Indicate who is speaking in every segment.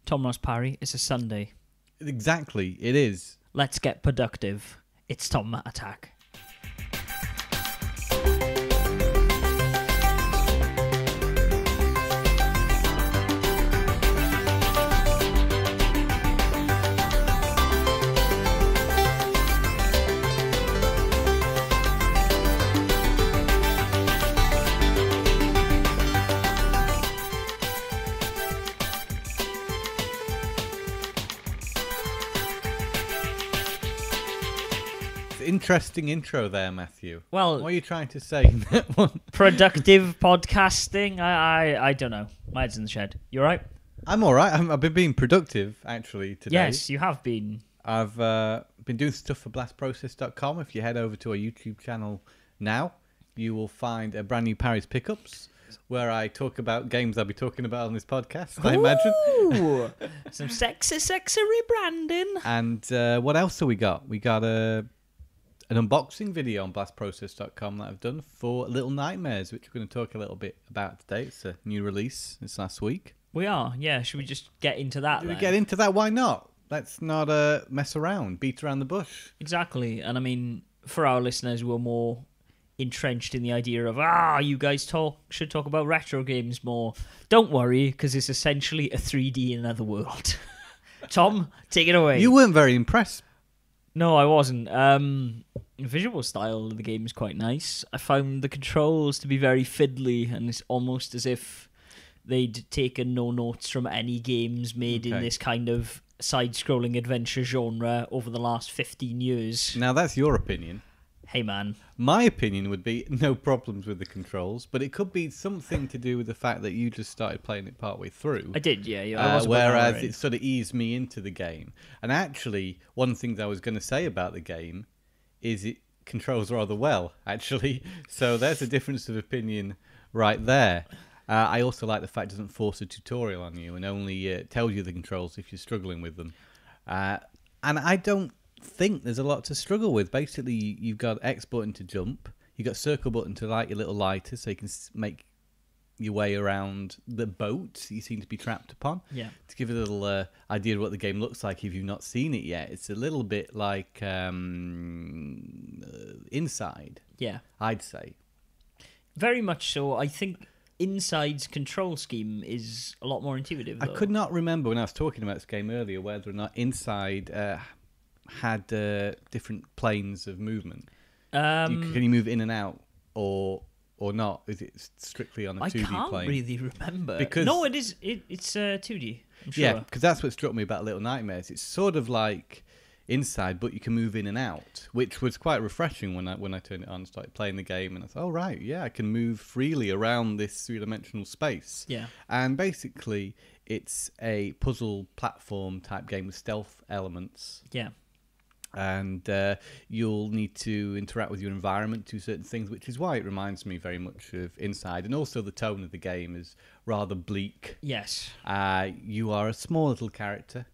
Speaker 1: Tom Ross Parry, it's a Sunday.
Speaker 2: Exactly, it is.
Speaker 1: Let's get productive. It's Tom Matt Attack.
Speaker 2: Interesting intro there, Matthew.
Speaker 1: Well,
Speaker 2: what are you trying to say in that one?
Speaker 1: Productive podcasting? I don't know. My head's in the shed. You alright?
Speaker 2: I'm alright. I've been being productive, actually, today.
Speaker 1: Yes, you have been.
Speaker 2: I've been doing stuff for blastprocess.com. If you head over to our YouTube channel now, you will find a brand new Parry's Pickups, where I talk about games I'll be talking about on this podcast, I imagine.
Speaker 1: Some sexy rebranding.
Speaker 2: And what else have we got? We got an unboxing video on blastprocess.com that I've done for Little Nightmares, which we're going to talk a little bit about today. It's a new release. It's last week.
Speaker 1: We are, yeah. Should we just get into that then?
Speaker 2: We get into that? Why not? Let's not mess around, beat around the bush.
Speaker 1: Exactly. And I mean, for our listeners who are more entrenched in the idea of, you guys should talk about retro games more, don't worry, because it's essentially a 3D in another world. Tom, take it away.
Speaker 2: You weren't very impressed.
Speaker 1: No, I wasn't. The visual style of the game is quite nice. I found the controls to be very fiddly, and it's almost as if they'd taken no notes from any games made in this kind of side-scrolling adventure genre over the last 15 years.
Speaker 2: Now, that's your opinion.
Speaker 1: Hey, man.
Speaker 2: My opinion would be no problems with the controls, but it could be something to do with the fact that you just started playing it partway through.
Speaker 1: I did, yeah.
Speaker 2: Whereas it sort of eased me into the game. And actually, one thing that I was going to say about the game is it controls rather well, actually. So there's a difference of opinion right there. I also like the fact it doesn't force a tutorial on you and only tells you the controls if you're struggling with them. And I don't think there's a lot to struggle with. Basically, you've got X button to jump, you've got circle button to light your little lighter so you can make your way around the boat you seem to be trapped upon.
Speaker 1: Yeah.
Speaker 2: To give you a little idea of what the game looks like if you've not seen it yet, it's a little bit like Inside.
Speaker 1: Yeah.
Speaker 2: I'd say.
Speaker 1: Very much so. I think Inside's control scheme is a lot more intuitive, though.
Speaker 2: I could not remember when I was talking about this game earlier whether or not Inside had different planes of movement. Can you move in and out or not? Is it strictly on a 2D plane?
Speaker 1: I can't really remember.
Speaker 2: Because
Speaker 1: no, it's 2D. I'm sure.
Speaker 2: Yeah, because that's what struck me about Little Nightmares. It's sort of like Inside, but you can move in and out, which was quite refreshing when I turned it on and started playing the game. And I thought, oh, right, yeah, I can move freely around this three-dimensional space.
Speaker 1: Yeah.
Speaker 2: And basically, it's a puzzle platform type game with stealth elements.
Speaker 1: Yeah.
Speaker 2: And you'll need to interact with your environment, do certain things, which is why it reminds me very much of Inside. And also the tone of the game is rather bleak.
Speaker 1: Yes.
Speaker 2: You are a small little character,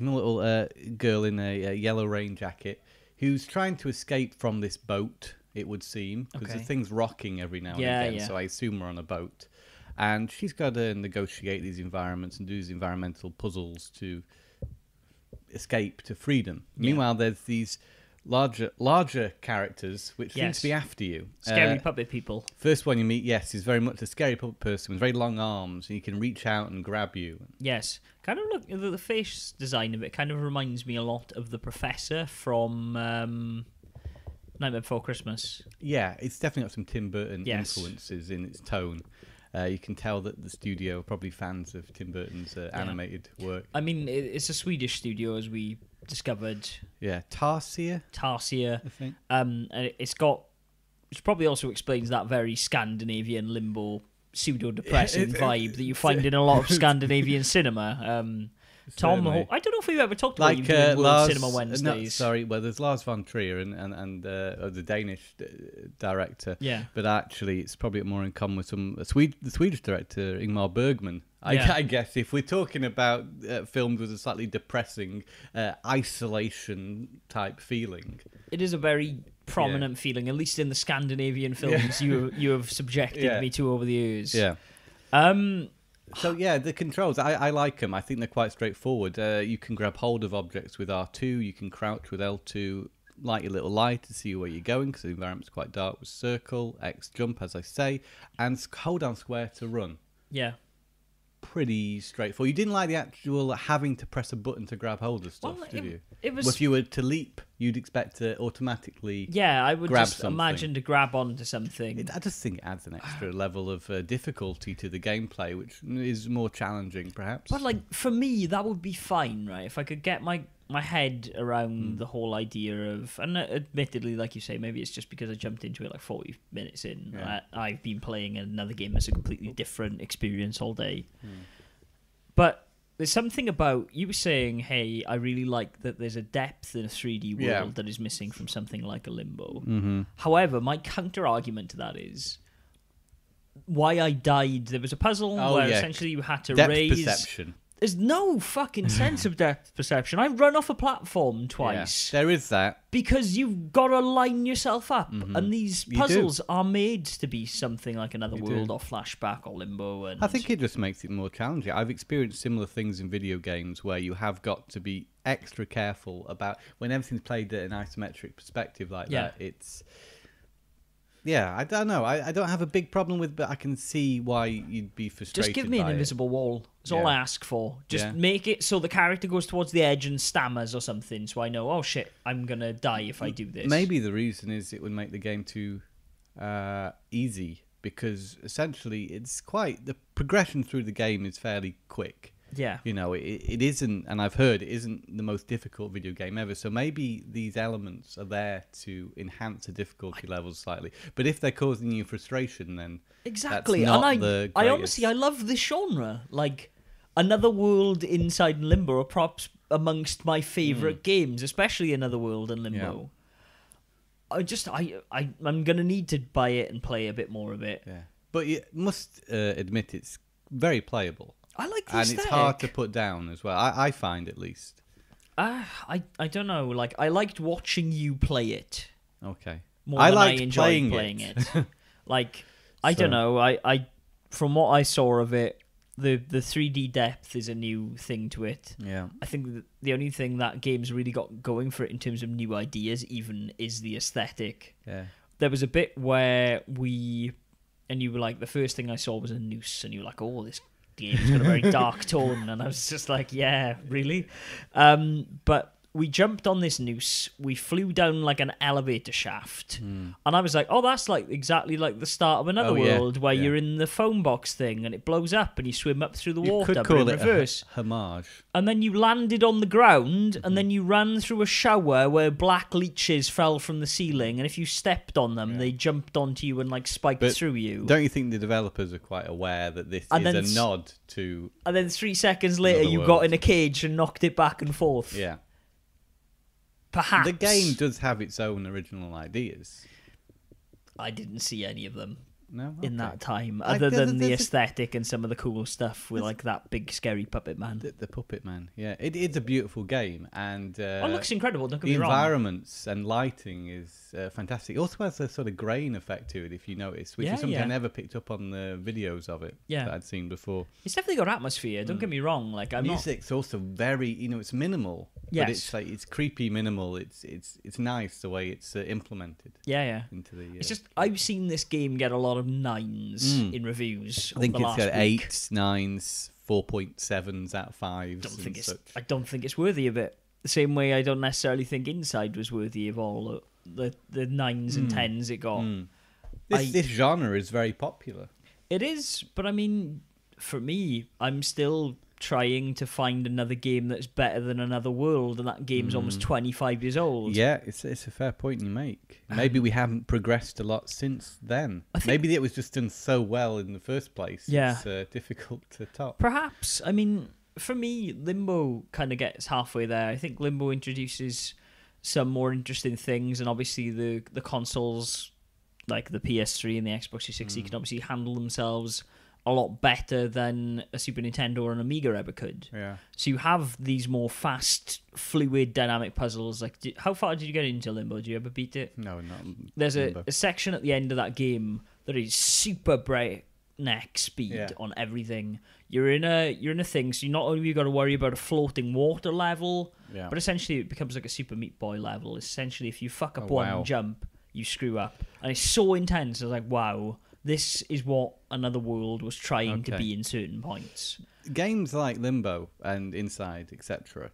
Speaker 2: a little girl in a yellow rain jacket, who's trying to escape from this boat, it would seem, because the thing's rocking every now and again, so I assume we're on a boat. And she's got to negotiate these environments and do these environmental puzzles to escape to freedom. Yeah. Meanwhile, there's these larger characters which seem to be after you.
Speaker 1: Scary puppet people.
Speaker 2: First one you meet, is very much a scary puppet person with very long arms, and he can reach out and grab you.
Speaker 1: Yes. Kind of look, the face design of it kind of reminds me a lot of the Professor from Nightmare Before Christmas.
Speaker 2: Yeah, it's definitely got some Tim Burton influences in its tone. You can tell that the studio are probably fans of Tim Burton's animated work. I
Speaker 1: mean, it's a Swedish studio, as we discovered.
Speaker 2: Yeah, Tarsier,
Speaker 1: I
Speaker 2: think.
Speaker 1: And which probably also explains that very Scandinavian limbo, pseudo-depressing vibe that you find in a lot of Scandinavian cinema. Tom, I don't know if we've ever talked about you doing World Cinema Wednesdays.
Speaker 2: There's Lars von Trier and the Danish director.
Speaker 1: Yeah.
Speaker 2: But actually, it's probably more in common with the Swedish director, Ingmar Bergman. I guess if we're talking about films with a slightly depressing isolation type feeling.
Speaker 1: It is a very prominent feeling, at least in the Scandinavian films you have subjected me to over the years.
Speaker 2: Yeah. So yeah, the controls, I like them. I think they're quite straightforward. You can grab hold of objects with R2. You can crouch with L2. Light your little light to see where you're going because the environment's quite dark with circle. X jump, as I say. And hold down square to run.
Speaker 1: Yeah.
Speaker 2: Pretty straightforward. You didn't like the actual having to press a button to grab hold of stuff, did you?
Speaker 1: It was...
Speaker 2: Well, if you were to leap, you'd expect to automatically
Speaker 1: I would
Speaker 2: grab
Speaker 1: just
Speaker 2: something.
Speaker 1: imagine to grab onto something.
Speaker 2: I just think it adds an extra level of difficulty to the gameplay, which is more challenging, perhaps.
Speaker 1: But, like, for me, that would be fine, right? If I could get my head around the whole idea of... And admittedly, like you say, maybe it's just because I jumped into it like 40 minutes in.
Speaker 2: Yeah.
Speaker 1: I've been playing another game that's a completely different experience all day. But there's something about... You were saying, hey, I really like that there's a depth in a 3D world that is missing from something like a Limbo.
Speaker 2: Mm-hmm.
Speaker 1: However, my counter-argument to that is... Why I died... There was a puzzle where essentially you had to
Speaker 2: depth
Speaker 1: raise...
Speaker 2: perception.
Speaker 1: There's no fucking sense of depth perception. I run off a platform twice.
Speaker 2: Yeah, there is that.
Speaker 1: Because you've got to line yourself up. And these puzzles are made to be something like Another World or Flashback or Limbo. And
Speaker 2: I think it just makes it more challenging. I've experienced similar things in video games where you have got to be extra careful about when everything's played at an isometric perspective like that. It's... Yeah, I don't know. I don't have a big problem with, but I can see why you'd be frustrated.
Speaker 1: Just give me an invisible wall. That's all I ask for. Just make it so the character goes towards the edge and stammers or something, so I know, oh shit, I'm gonna die if I do this.
Speaker 2: Maybe the reason is it would make the game too easy, because essentially it's the progression through the game is fairly quick.
Speaker 1: Yeah.
Speaker 2: You know, it isn't, and I've heard it isn't the most difficult video game ever. So maybe these elements are there to enhance the difficulty levels slightly. But if they're causing you frustration, then
Speaker 1: exactly.
Speaker 2: That's not
Speaker 1: and I honestly, I love this genre. Like, Another World, Inside, and Limbo are props amongst my favourite games, especially Another World and Limbo. Yeah. I'm gonna need to buy it and play a bit more of it.
Speaker 2: Yeah. But you must admit it's very playable.
Speaker 1: I like the
Speaker 2: and
Speaker 1: aesthetic.
Speaker 2: It's hard to put down as well. I find, at least.
Speaker 1: I don't know. Like, I liked watching you play it.
Speaker 2: Okay.
Speaker 1: More than I
Speaker 2: playing
Speaker 1: enjoyed playing it. Like, I don't know. I from what I saw of it, the 3D depth is a new thing to it.
Speaker 2: Yeah.
Speaker 1: I think that the only thing that game's really got going for it in terms of new ideas, even, is the aesthetic.
Speaker 2: Yeah.
Speaker 1: There was a bit where and you were like, the first thing I saw was a noose, and you were like, oh, this game's got a very dark tone, and I was just like, yeah, really? But we jumped on this noose, we flew down like an elevator shaft, and I was like, oh, that's like exactly like the start of Another World, where you're in the phone box thing, and it blows up, and you swim up through the water,
Speaker 2: could
Speaker 1: but
Speaker 2: call
Speaker 1: in
Speaker 2: it
Speaker 1: reverse.
Speaker 2: A homage. And
Speaker 1: then you landed on the ground, and then you ran through a shower where black leeches fell from the ceiling, and if you stepped on them, they jumped onto you and like spiked through you.
Speaker 2: Don't you think the developers are quite aware that this is a nod to...
Speaker 1: And then 3 seconds later, you got in a cage and knocked it back and forth.
Speaker 2: Yeah.
Speaker 1: Perhaps.
Speaker 2: The game does have its own original ideas.
Speaker 1: I didn't see any of them
Speaker 2: in
Speaker 1: that time, other than the aesthetic and some of the cool stuff with like that big scary puppet man.
Speaker 2: The puppet man, yeah. It's a beautiful game, and
Speaker 1: it looks incredible, don't get me wrong.
Speaker 2: The environments and lighting is fantastic. It also has a sort of grain effect to it, if you notice, which is something I never picked up on the videos of it that I'd seen before.
Speaker 1: It's definitely got atmosphere, don't get me wrong. Like,
Speaker 2: music's also very, it's minimal. But it's like, it's creepy minimal. It's nice the way it's implemented.
Speaker 1: Yeah.
Speaker 2: Into the.
Speaker 1: It's just, I've seen this game get a lot of 9s in reviews.
Speaker 2: I think it's got
Speaker 1: week.
Speaker 2: 8s, 9s, 4.7s out of 5s.
Speaker 1: I don't think it's worthy of it. The same way I don't necessarily think Inside was worthy of all the 9s and 10s it got.
Speaker 2: This genre is very popular.
Speaker 1: It is, but I mean, for me, I'm still trying to find another game that's better than Another World, and that game's almost 25 years old.
Speaker 2: Yeah, it's a fair point you make. Maybe we haven't progressed a lot since then. Maybe it was just done so well in the first place.
Speaker 1: Yeah.
Speaker 2: It's difficult to top.
Speaker 1: Perhaps. I mean, for me, Limbo kind of gets halfway there. I think Limbo introduces some more interesting things, and obviously the consoles, like the PS3 and the Xbox 360, can obviously handle themselves a lot better than a Super Nintendo or an Amiga ever could.
Speaker 2: Yeah.
Speaker 1: So you have these more fast, fluid, dynamic puzzles. Like, how far did you get into Limbo? Did you ever beat it?
Speaker 2: No, not.
Speaker 1: There's a section at the end of that game that is super bright, neck speed
Speaker 2: Yeah.
Speaker 1: on everything. You're in a thing, so you not only got to worry about a floating water level,
Speaker 2: Yeah.
Speaker 1: but essentially it becomes like a Super Meat Boy level. Essentially, if you fuck up
Speaker 2: Oh,
Speaker 1: one
Speaker 2: wow.
Speaker 1: jump, you screw up, and it's so intense. I was like, wow, this is what Another World was trying to
Speaker 2: Okay.
Speaker 1: be in certain points.
Speaker 2: Games like Limbo and Inside, etc.,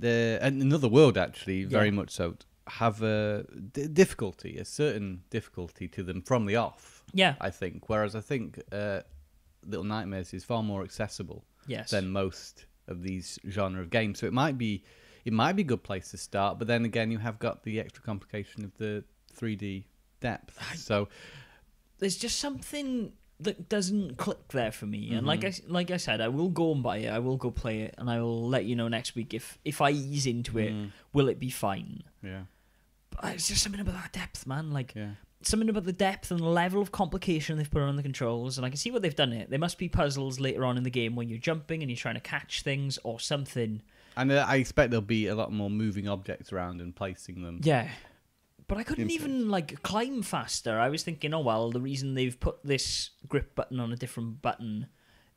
Speaker 2: and Another World actually very much so have a difficulty, a certain difficulty to them from the off.
Speaker 1: Yeah.
Speaker 2: I think. Whereas I think Little Nightmares is far more accessible
Speaker 1: Yes.
Speaker 2: than most of these genre of games. So it might be a good place to start. But then again, you have got the extra complication of the 3D depth. So
Speaker 1: There's just something that doesn't click there for me. And like I said, I will go and buy it. I will go play it, and I will let you know next week if I ease into it, will it be fine?
Speaker 2: yeah,
Speaker 1: But it's just something about that depth, man. Like
Speaker 2: yeah.
Speaker 1: something about the depth and the level of complication they've put on the controls, and I can see what they've done it. There must be puzzles later on in the game when you're jumping and you're trying to catch things or something.
Speaker 2: And I expect there'll be a lot more moving objects around and placing them.
Speaker 1: Yeah. But I couldn't even like climb faster. I was thinking, oh well, the reason they've put this grip button on a different button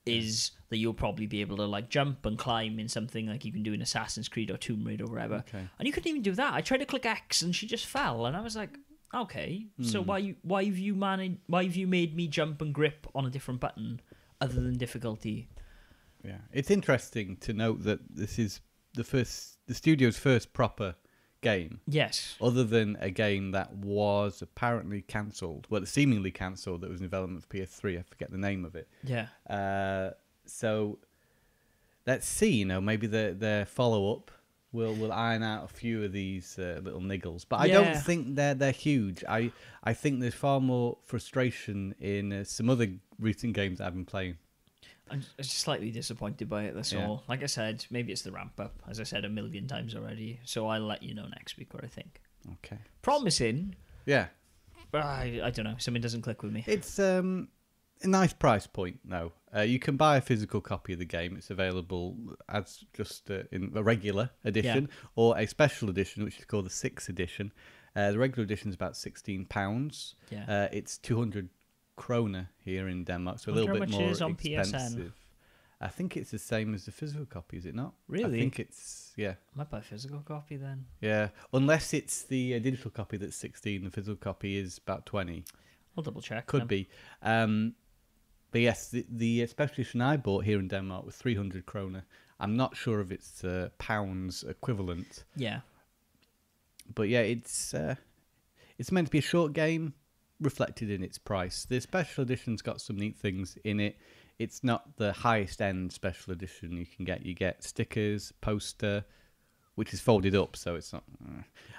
Speaker 1: is that you'll probably be able to like jump and climb in something like you can do in Assassin's Creed or Tomb Raider or whatever.
Speaker 2: Okay.
Speaker 1: And you couldn't even do that. I tried to click X and she just fell, and I was like, okay, so why have you made me jump and grip on a different button other than difficulty?
Speaker 2: Yeah, it's interesting to note that this is the studio's first proper game.
Speaker 1: Yes.
Speaker 2: Other than a game that was apparently cancelled, well, seemingly cancelled, that was in development for PS3. I forget the name of it.
Speaker 1: Yeah.
Speaker 2: So let's see. Maybe their follow up will iron out a few of these little niggles. But I don't think they're huge. I think there's far more frustration in some other recent games that I've been playing.
Speaker 1: I'm just slightly disappointed by it, that's all. Like I said, maybe it's the ramp up, as I said a million times already. So I'll let you know next week what I think.
Speaker 2: Okay.
Speaker 1: Promising,
Speaker 2: Yeah.
Speaker 1: but I don't know. Something doesn't click with me.
Speaker 2: It's a nice price point, though. You can buy a physical copy of the game. It's available as just in a regular edition or a special edition, which is called the 6th edition. The regular edition is about £16.
Speaker 1: Yeah.
Speaker 2: It's 200 kroner here in Denmark, so a
Speaker 1: Wonder
Speaker 2: little
Speaker 1: how
Speaker 2: bit
Speaker 1: much
Speaker 2: more
Speaker 1: it is on
Speaker 2: expensive.
Speaker 1: PSN.
Speaker 2: I think it's the same as the physical copy, is it not?
Speaker 1: Really?
Speaker 2: I think it's, yeah.
Speaker 1: I might buy a physical copy then.
Speaker 2: Yeah, unless it's the digital copy that's 16, the physical copy is about 20.
Speaker 1: I'll double check.
Speaker 2: Could be. But yes, the special edition I bought here in Denmark was 300 kroner. I'm not sure if it's pounds equivalent.
Speaker 1: Yeah.
Speaker 2: But yeah, it's meant to be a short game, reflected in its price. The special edition's got some neat things in it. It's not the highest end special edition you can get. You get stickers, poster, which is folded up, so it's not.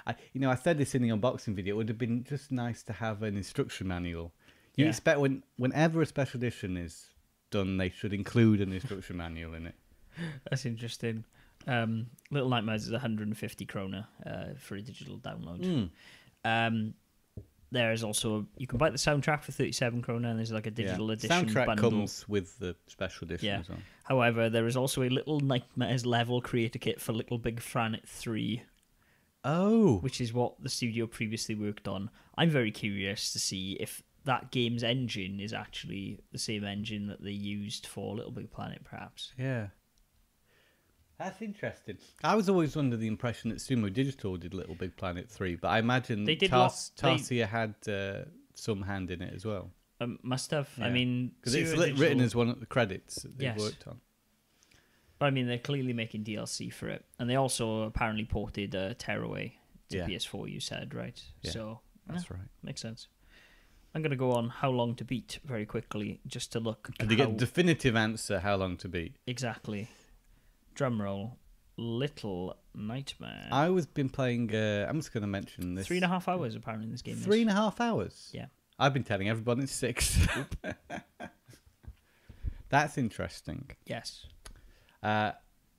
Speaker 2: I said this in the unboxing video. It would have been just nice to have an instruction manual. You expect whenever a special edition is done, they should include an instruction manual in it.
Speaker 1: That's interesting. Little Nightmares is 150 kroner for a digital download. There is also, you can buy the soundtrack for 37 kroner, and there's like a digital edition
Speaker 2: soundtrack
Speaker 1: bundle.
Speaker 2: comes with the special edition as well.
Speaker 1: However, there is also a Little Nightmares level creator kit for Little Big Planet 3.
Speaker 2: Oh.
Speaker 1: Which is what the studio previously worked on. I'm very curious to see if that game's engine is actually the same engine that they used for Little Big Planet, perhaps.
Speaker 2: Yeah. That's interesting. I was always under the impression that Sumo Digital did Little Big Planet 3, but I imagine Tarsier had some hand in it as well.
Speaker 1: Must have.
Speaker 2: Yeah.
Speaker 1: I mean,
Speaker 2: because it's written as one of the credits that they've worked on.
Speaker 1: But I mean, they're clearly making DLC for it, and they also apparently ported Tearaway to PS4. You said, right?
Speaker 2: Yeah,
Speaker 1: so
Speaker 2: that's right.
Speaker 1: Makes sense. I'm going to go on How Long to Beat very quickly, just to look.
Speaker 2: Did you get a definitive answer? How long to beat?
Speaker 1: Exactly. Drum roll. Little Nightmare.
Speaker 2: I was been playing. I'm just going to mention this.
Speaker 1: 3.5 hours apparently in this game.
Speaker 2: 3.5 hours.
Speaker 1: Yeah.
Speaker 2: I've been telling everybody it's 6. That's interesting.
Speaker 1: Yes.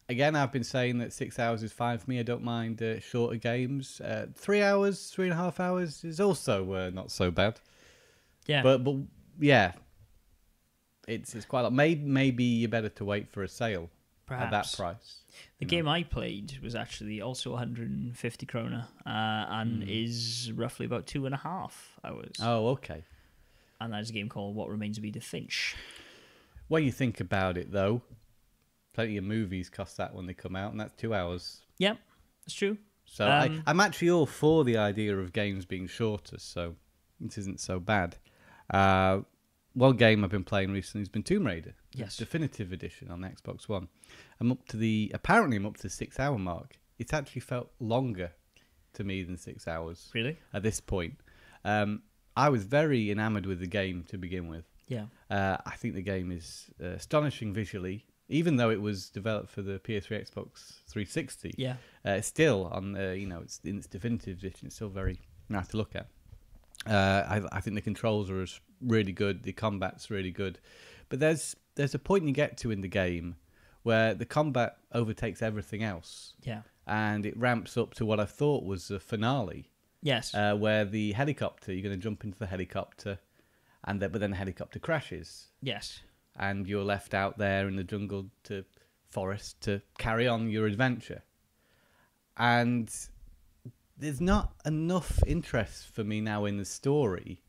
Speaker 2: Again, I've been saying that 6 hours is fine for me. I don't mind shorter games. 3 hours, 3.5 hours is also not so bad.
Speaker 1: Yeah.
Speaker 2: But yeah, it's quite a lot. Maybe you're better to wait for a sale. Perhaps. At that price.
Speaker 1: The game I played was actually also 150 kroner and is roughly about 2.5 hours.
Speaker 2: Oh, okay.
Speaker 1: and that is a game called What Remains of Edith Finch.
Speaker 2: When you think about it, though, plenty of movies cost that when they come out, and that's 2 hours.
Speaker 1: Yep, it's true.
Speaker 2: So I'm actually all for the idea of games being shorter, so it isn't so bad. One game I've been playing recently has been Tomb Raider,
Speaker 1: Yes.
Speaker 2: Definitive Edition on Xbox One. I'm up to the 6 hour mark. It's actually felt longer to me than 6 hours.
Speaker 1: Really?
Speaker 2: At this point. I was very enamored with the game to begin with.
Speaker 1: Yeah.
Speaker 2: I think the game is astonishing visually, even though it was developed for the PS3, Xbox 360.
Speaker 1: Yeah.
Speaker 2: Still on it's in its definitive edition. It's still very nice to look at. I think the controls are really good. The combat's really good, but there's a point you get to in the game where the combat overtakes everything else.
Speaker 1: Yeah.
Speaker 2: And it ramps up to what I thought was a finale.
Speaker 1: Yes.
Speaker 2: Where the helicopter, you're going to jump into the helicopter, but then the helicopter crashes.
Speaker 1: Yes.
Speaker 2: And you're left out there in the jungle forest to carry on your adventure. And there's not enough interest for me now in the story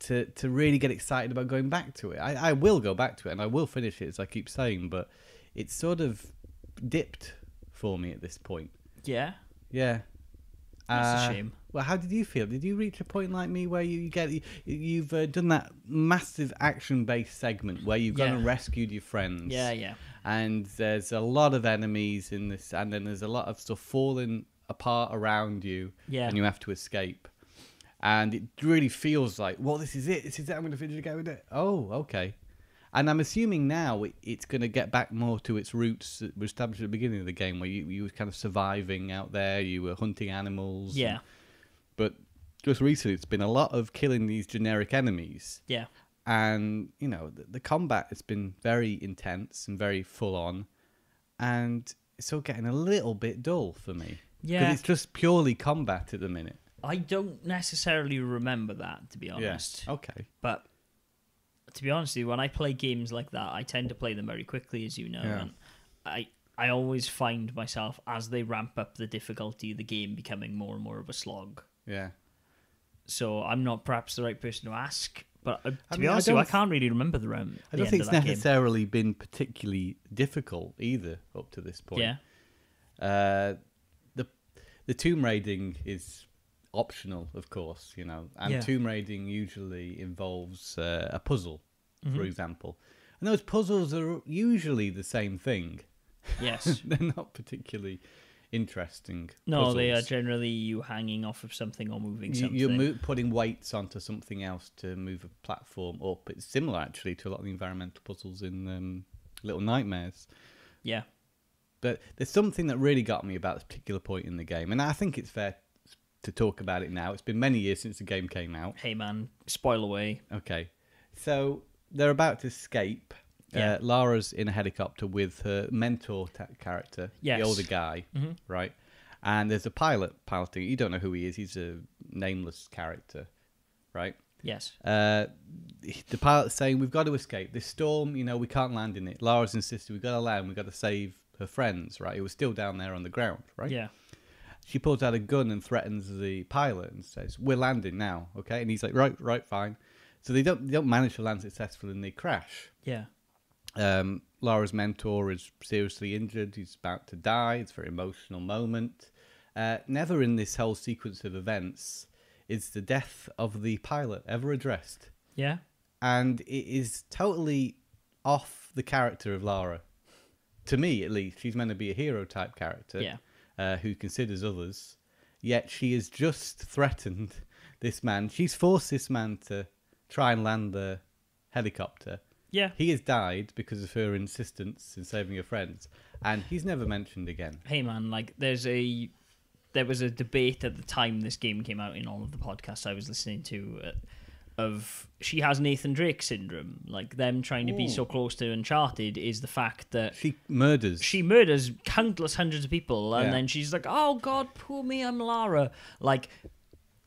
Speaker 2: to really get excited about going back to it. I will go back to it and I will finish it, as I keep saying, but it's sort of dipped for me at this point.
Speaker 1: Yeah.
Speaker 2: Yeah.
Speaker 1: That's a shame.
Speaker 2: Well, how did you feel? Did you reach a point like me where you've done that massive action-based segment where you've gone and rescued your friends?
Speaker 1: Yeah, yeah.
Speaker 2: And there's a lot of enemies in this, and then there's a lot of stuff falling apart around you, and you have to escape. And it really feels like, well, this is it. I'm going to finish the game with it. Oh, okay. And I'm assuming now it's going to get back more to its roots that were established at the beginning of the game, where you were kind of surviving out there, you were hunting animals.
Speaker 1: Yeah.
Speaker 2: But just recently, it's been a lot of killing these generic enemies.
Speaker 1: Yeah.
Speaker 2: And, the combat has been very intense and very full on. And it's all getting a little bit dull for me.
Speaker 1: Yeah.
Speaker 2: Because it's just purely combat at the minute.
Speaker 1: I don't necessarily remember that, to be honest.
Speaker 2: Yeah. Okay.
Speaker 1: But to be honest with you, when I play games like that, I tend to play them very quickly, as you know.
Speaker 2: Yeah.
Speaker 1: And I always find myself, as they ramp up the difficulty of the game, becoming more and more of a slog.
Speaker 2: Yeah.
Speaker 1: So I'm not perhaps the right person to ask. But to be honest with you, I can't really remember the end
Speaker 2: I don't think
Speaker 1: of
Speaker 2: it's
Speaker 1: that
Speaker 2: necessarily been particularly difficult either up to this point.
Speaker 1: Yeah.
Speaker 2: The tomb raiding is optional, of course, and tomb raiding usually involves a puzzle, for example. And those puzzles are usually the same thing.
Speaker 1: Yes.
Speaker 2: They're not particularly interesting.
Speaker 1: No,
Speaker 2: puzzles.
Speaker 1: they are generally you hanging off of something or moving something.
Speaker 2: You're putting weights onto something else to move a platform up. It's similar, actually, to a lot of the environmental puzzles in Little Nightmares.
Speaker 1: Yeah.
Speaker 2: But there's something that really got me about this particular point in the game, and I think it's fair to talk about it now. It's been many years since the game came out.
Speaker 1: Hey, man, spoil away.
Speaker 2: Okay. So they're about to escape.
Speaker 1: Yeah.
Speaker 2: Lara's in a helicopter with her mentor character,
Speaker 1: Yes.
Speaker 2: the older guy, right? And there's a pilot piloting. You don't know who he is. He's a nameless character, right?
Speaker 1: Yes.
Speaker 2: The pilot's saying, we've got to escape. This storm, we can't land in it. Lara's insisted, we've got to land. We've got to save her friends, right? It was still down there on the ground, right?
Speaker 1: Yeah.
Speaker 2: She pulls out a gun and threatens the pilot and says, we're landing now, okay? And he's like, right, fine. So they don't manage to land successfully and they crash.
Speaker 1: Yeah.
Speaker 2: Lara's mentor is seriously injured. He's about to die. It's a very emotional moment. Never in this whole sequence of events is the death of the pilot ever addressed.
Speaker 1: Yeah.
Speaker 2: And it is totally off the character of Lara. To me, at least. She's meant to be a hero-type character who considers others. Yet she has just threatened this man. She's forced this man to try and land the helicopter.
Speaker 1: Yeah.
Speaker 2: He has died because of her insistence in saving her friends. And he's never mentioned again.
Speaker 1: Hey, man, there was a debate at the time this game came out in all of the podcasts I was listening to of she has Nathan Drake syndrome. Like, them trying to be so close to Uncharted is the fact that
Speaker 2: She murders
Speaker 1: countless hundreds of people, and then she's like, oh, God, poor me, I'm Lara. Like,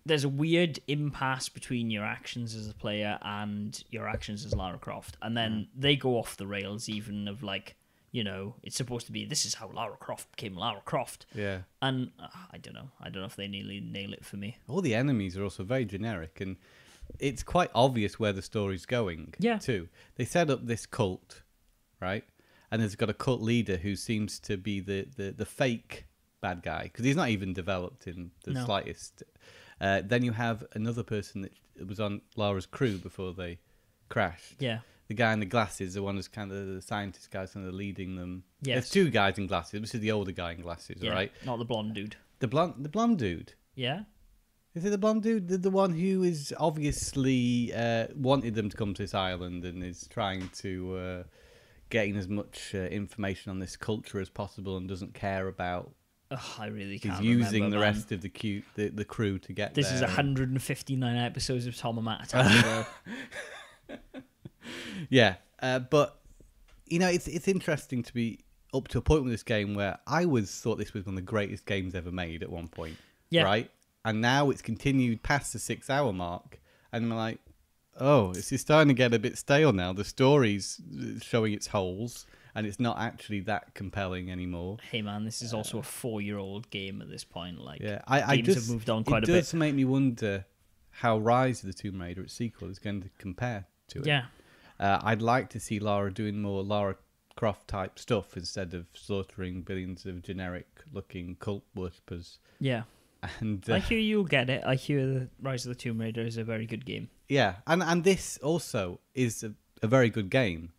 Speaker 1: there's a weird impasse between your actions as a player and your actions as Lara Croft. And then they go off the rails even of it's supposed to be, this is how Lara Croft became Lara Croft.
Speaker 2: Yeah.
Speaker 1: And I don't know if they nearly nail it for me.
Speaker 2: All the enemies are also very generic. And it's quite obvious where the story's going.
Speaker 1: Yeah.
Speaker 2: Too. They set up this cult, right? And there's got a cult leader who seems to be the fake bad guy because he's not even developed in the slightest. Then you have another person that was on Lara's crew before they crashed.
Speaker 1: Yeah.
Speaker 2: The guy in the glasses, the one who's kind of the scientist guy, kind of leading them.
Speaker 1: Yes.
Speaker 2: There's two guys in glasses. This is the older guy in glasses, right?
Speaker 1: Not the blonde dude.
Speaker 2: The blonde dude.
Speaker 1: Yeah.
Speaker 2: Is it the blonde dude? The one who is obviously wanted them to come to this island and is trying to getting as much information on this culture as possible and doesn't care about.
Speaker 1: I really can't.
Speaker 2: He's using
Speaker 1: remember,
Speaker 2: the
Speaker 1: man.
Speaker 2: rest of the crew to get
Speaker 1: This
Speaker 2: there.
Speaker 1: is 159 episodes of Tom and Matt Attack.
Speaker 2: Yeah, but you know, it's interesting to be up to a point with this game where I thought this was one of the greatest games ever made at one point.
Speaker 1: Yeah.
Speaker 2: Right? And now it's continued past the 6-hour mark, and I'm like, oh, this is starting to get a bit stale now. The story's showing its holes, and it's not actually that compelling anymore.
Speaker 1: Hey man, this is also a 4-year-old game at this point. Like,
Speaker 2: Yeah,
Speaker 1: games have moved on quite a bit.
Speaker 2: It does make me wonder how Rise of the Tomb Raider, its sequel, is going to compare to it.
Speaker 1: Yeah.
Speaker 2: I'd like to see Lara doing more Lara Croft type stuff instead of slaughtering billions of generic looking cult worshippers.
Speaker 1: Yeah.
Speaker 2: And
Speaker 1: I hear you'll get it. I hear the Rise of the Tomb Raider is a very good game.
Speaker 2: yeah, and this also is a very good game,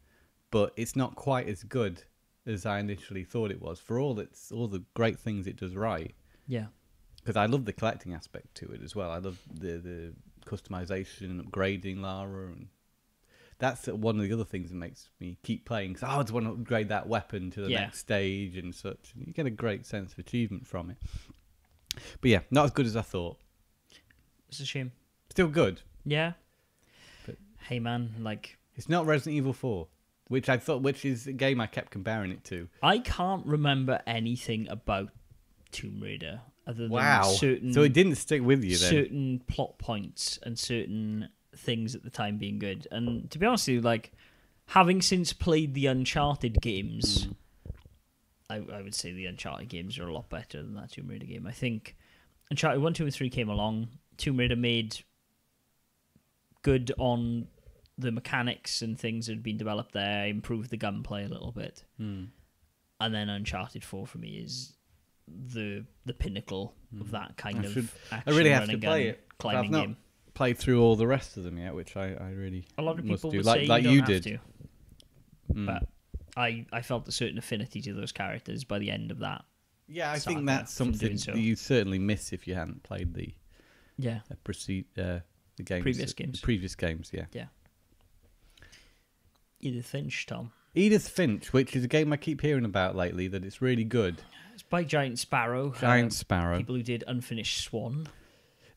Speaker 2: but it's not quite as good as I initially thought it was. For all the great things it does right.
Speaker 1: Yeah.
Speaker 2: Because I love the collecting aspect to it as well. I love the customization and upgrading Lara, and that's one of the other things that makes me keep playing. Because I just want to upgrade that weapon to the next stage and such. And you get a great sense of achievement from it. But yeah, not as good as I thought.
Speaker 1: It's a shame.
Speaker 2: Still good.
Speaker 1: Yeah.
Speaker 2: But
Speaker 1: hey man, like,
Speaker 2: it's not Resident Evil 4, which is a game I kept comparing it to.
Speaker 1: I can't remember anything about Tomb Raider other than certain.
Speaker 2: So it didn't stick with you then.
Speaker 1: Certain plot points and certain things at the time being good. And to be honest with you, like, having since played the Uncharted games, I would say the Uncharted games are a lot better than that Tomb Raider game. I think Uncharted 1, 2, and 3 came along. Tomb Raider made good on the mechanics and things that had been developed there, improved the gunplay a little bit. And then Uncharted 4 for me is the pinnacle of that kind of action.
Speaker 2: I really have to
Speaker 1: run and
Speaker 2: play
Speaker 1: gun
Speaker 2: it.
Speaker 1: climbing
Speaker 2: I've not
Speaker 1: game.
Speaker 2: played through all the rest of them yet, which I really
Speaker 1: A lot of
Speaker 2: must
Speaker 1: people
Speaker 2: do.
Speaker 1: would
Speaker 2: like
Speaker 1: say
Speaker 2: you
Speaker 1: don't
Speaker 2: did.
Speaker 1: have to. But I felt a certain affinity to those characters by the end of that.
Speaker 2: Yeah, I think
Speaker 1: saga
Speaker 2: that's
Speaker 1: from
Speaker 2: something
Speaker 1: doing so.
Speaker 2: that you certainly miss if you hadn't played the
Speaker 1: Yeah.
Speaker 2: the games,
Speaker 1: Previous games.
Speaker 2: The previous games, yeah.
Speaker 1: Yeah. Edith Finch, Tom.
Speaker 2: Edith Finch, which is a game I keep hearing about lately, that it's really good.
Speaker 1: It's by Giant Sparrow.
Speaker 2: Giant Sparrow.
Speaker 1: People who did Unfinished Swan.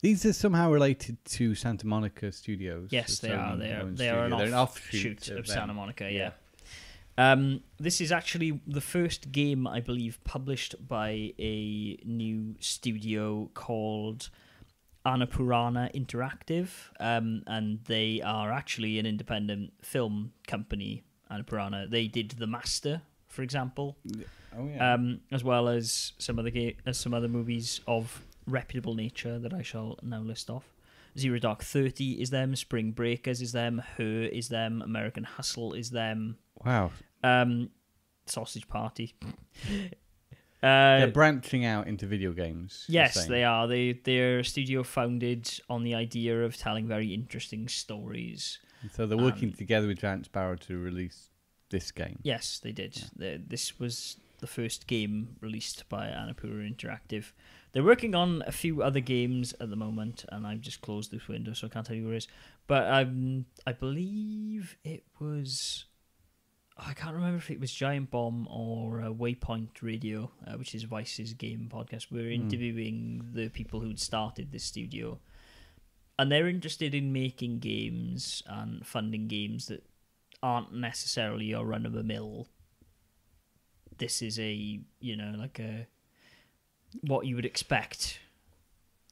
Speaker 2: These are somehow related to Santa Monica Studios.
Speaker 1: Yes, they are. They are an
Speaker 2: They're an
Speaker 1: offshoot of
Speaker 2: them.
Speaker 1: Santa Monica,
Speaker 2: Yeah.
Speaker 1: This is actually the first game, I believe, published by a new studio called Annapurna Interactive, and they are actually an independent film company, Annapurna. They did The Master, for example, as well as some other movies of reputable nature that I shall now list off. Zero Dark 30 is them, Spring Breakers is them, Her is them, American Hustle is them.
Speaker 2: Wow.
Speaker 1: Sausage Party.
Speaker 2: They're branching out into video games.
Speaker 1: Yes, they are. They're a studio founded on the idea of telling very interesting stories.
Speaker 2: And so they're working together with Giant Sparrow to release this game.
Speaker 1: Yes, they did. Yeah. This was the first game released by Annapurna Interactive. They're working on a few other games at the moment, and I've just closed this window, so I can't tell you where it is. But I believe it was... I can't remember if it was Giant Bomb or Waypoint Radio, which is Vice's game podcast. We're interviewing the people who'd started this studio, and they're interested in making games and funding games that aren't necessarily your run-of-the-mill. This is what you would expect.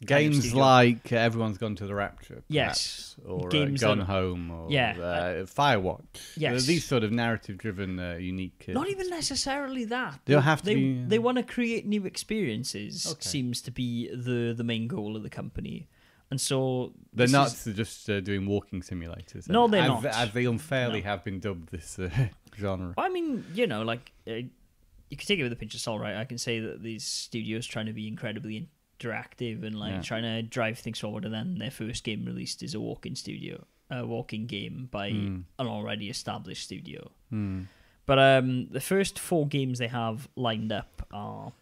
Speaker 2: Games like Everyone's Gone to the Rapture,
Speaker 1: yes,
Speaker 2: perhaps, or
Speaker 1: games
Speaker 2: Gone Home, or Firewatch.
Speaker 1: Yes,
Speaker 2: these sort of narrative-driven, unique.
Speaker 1: Not even necessarily that.
Speaker 2: They'll have to be.
Speaker 1: They want to create new experiences. Okay. Seems to be the main goal of the company, And so
Speaker 2: they're not just doing walking simulators.
Speaker 1: No, they're not.
Speaker 2: As they unfairly have been dubbed this genre.
Speaker 1: I mean, like you can take it with a pinch of salt, right? I can say that these studios trying to be incredibly interactive and trying to drive things forward, and then their first game released is a walking game by an already established studio. But the first 4 games they have lined up are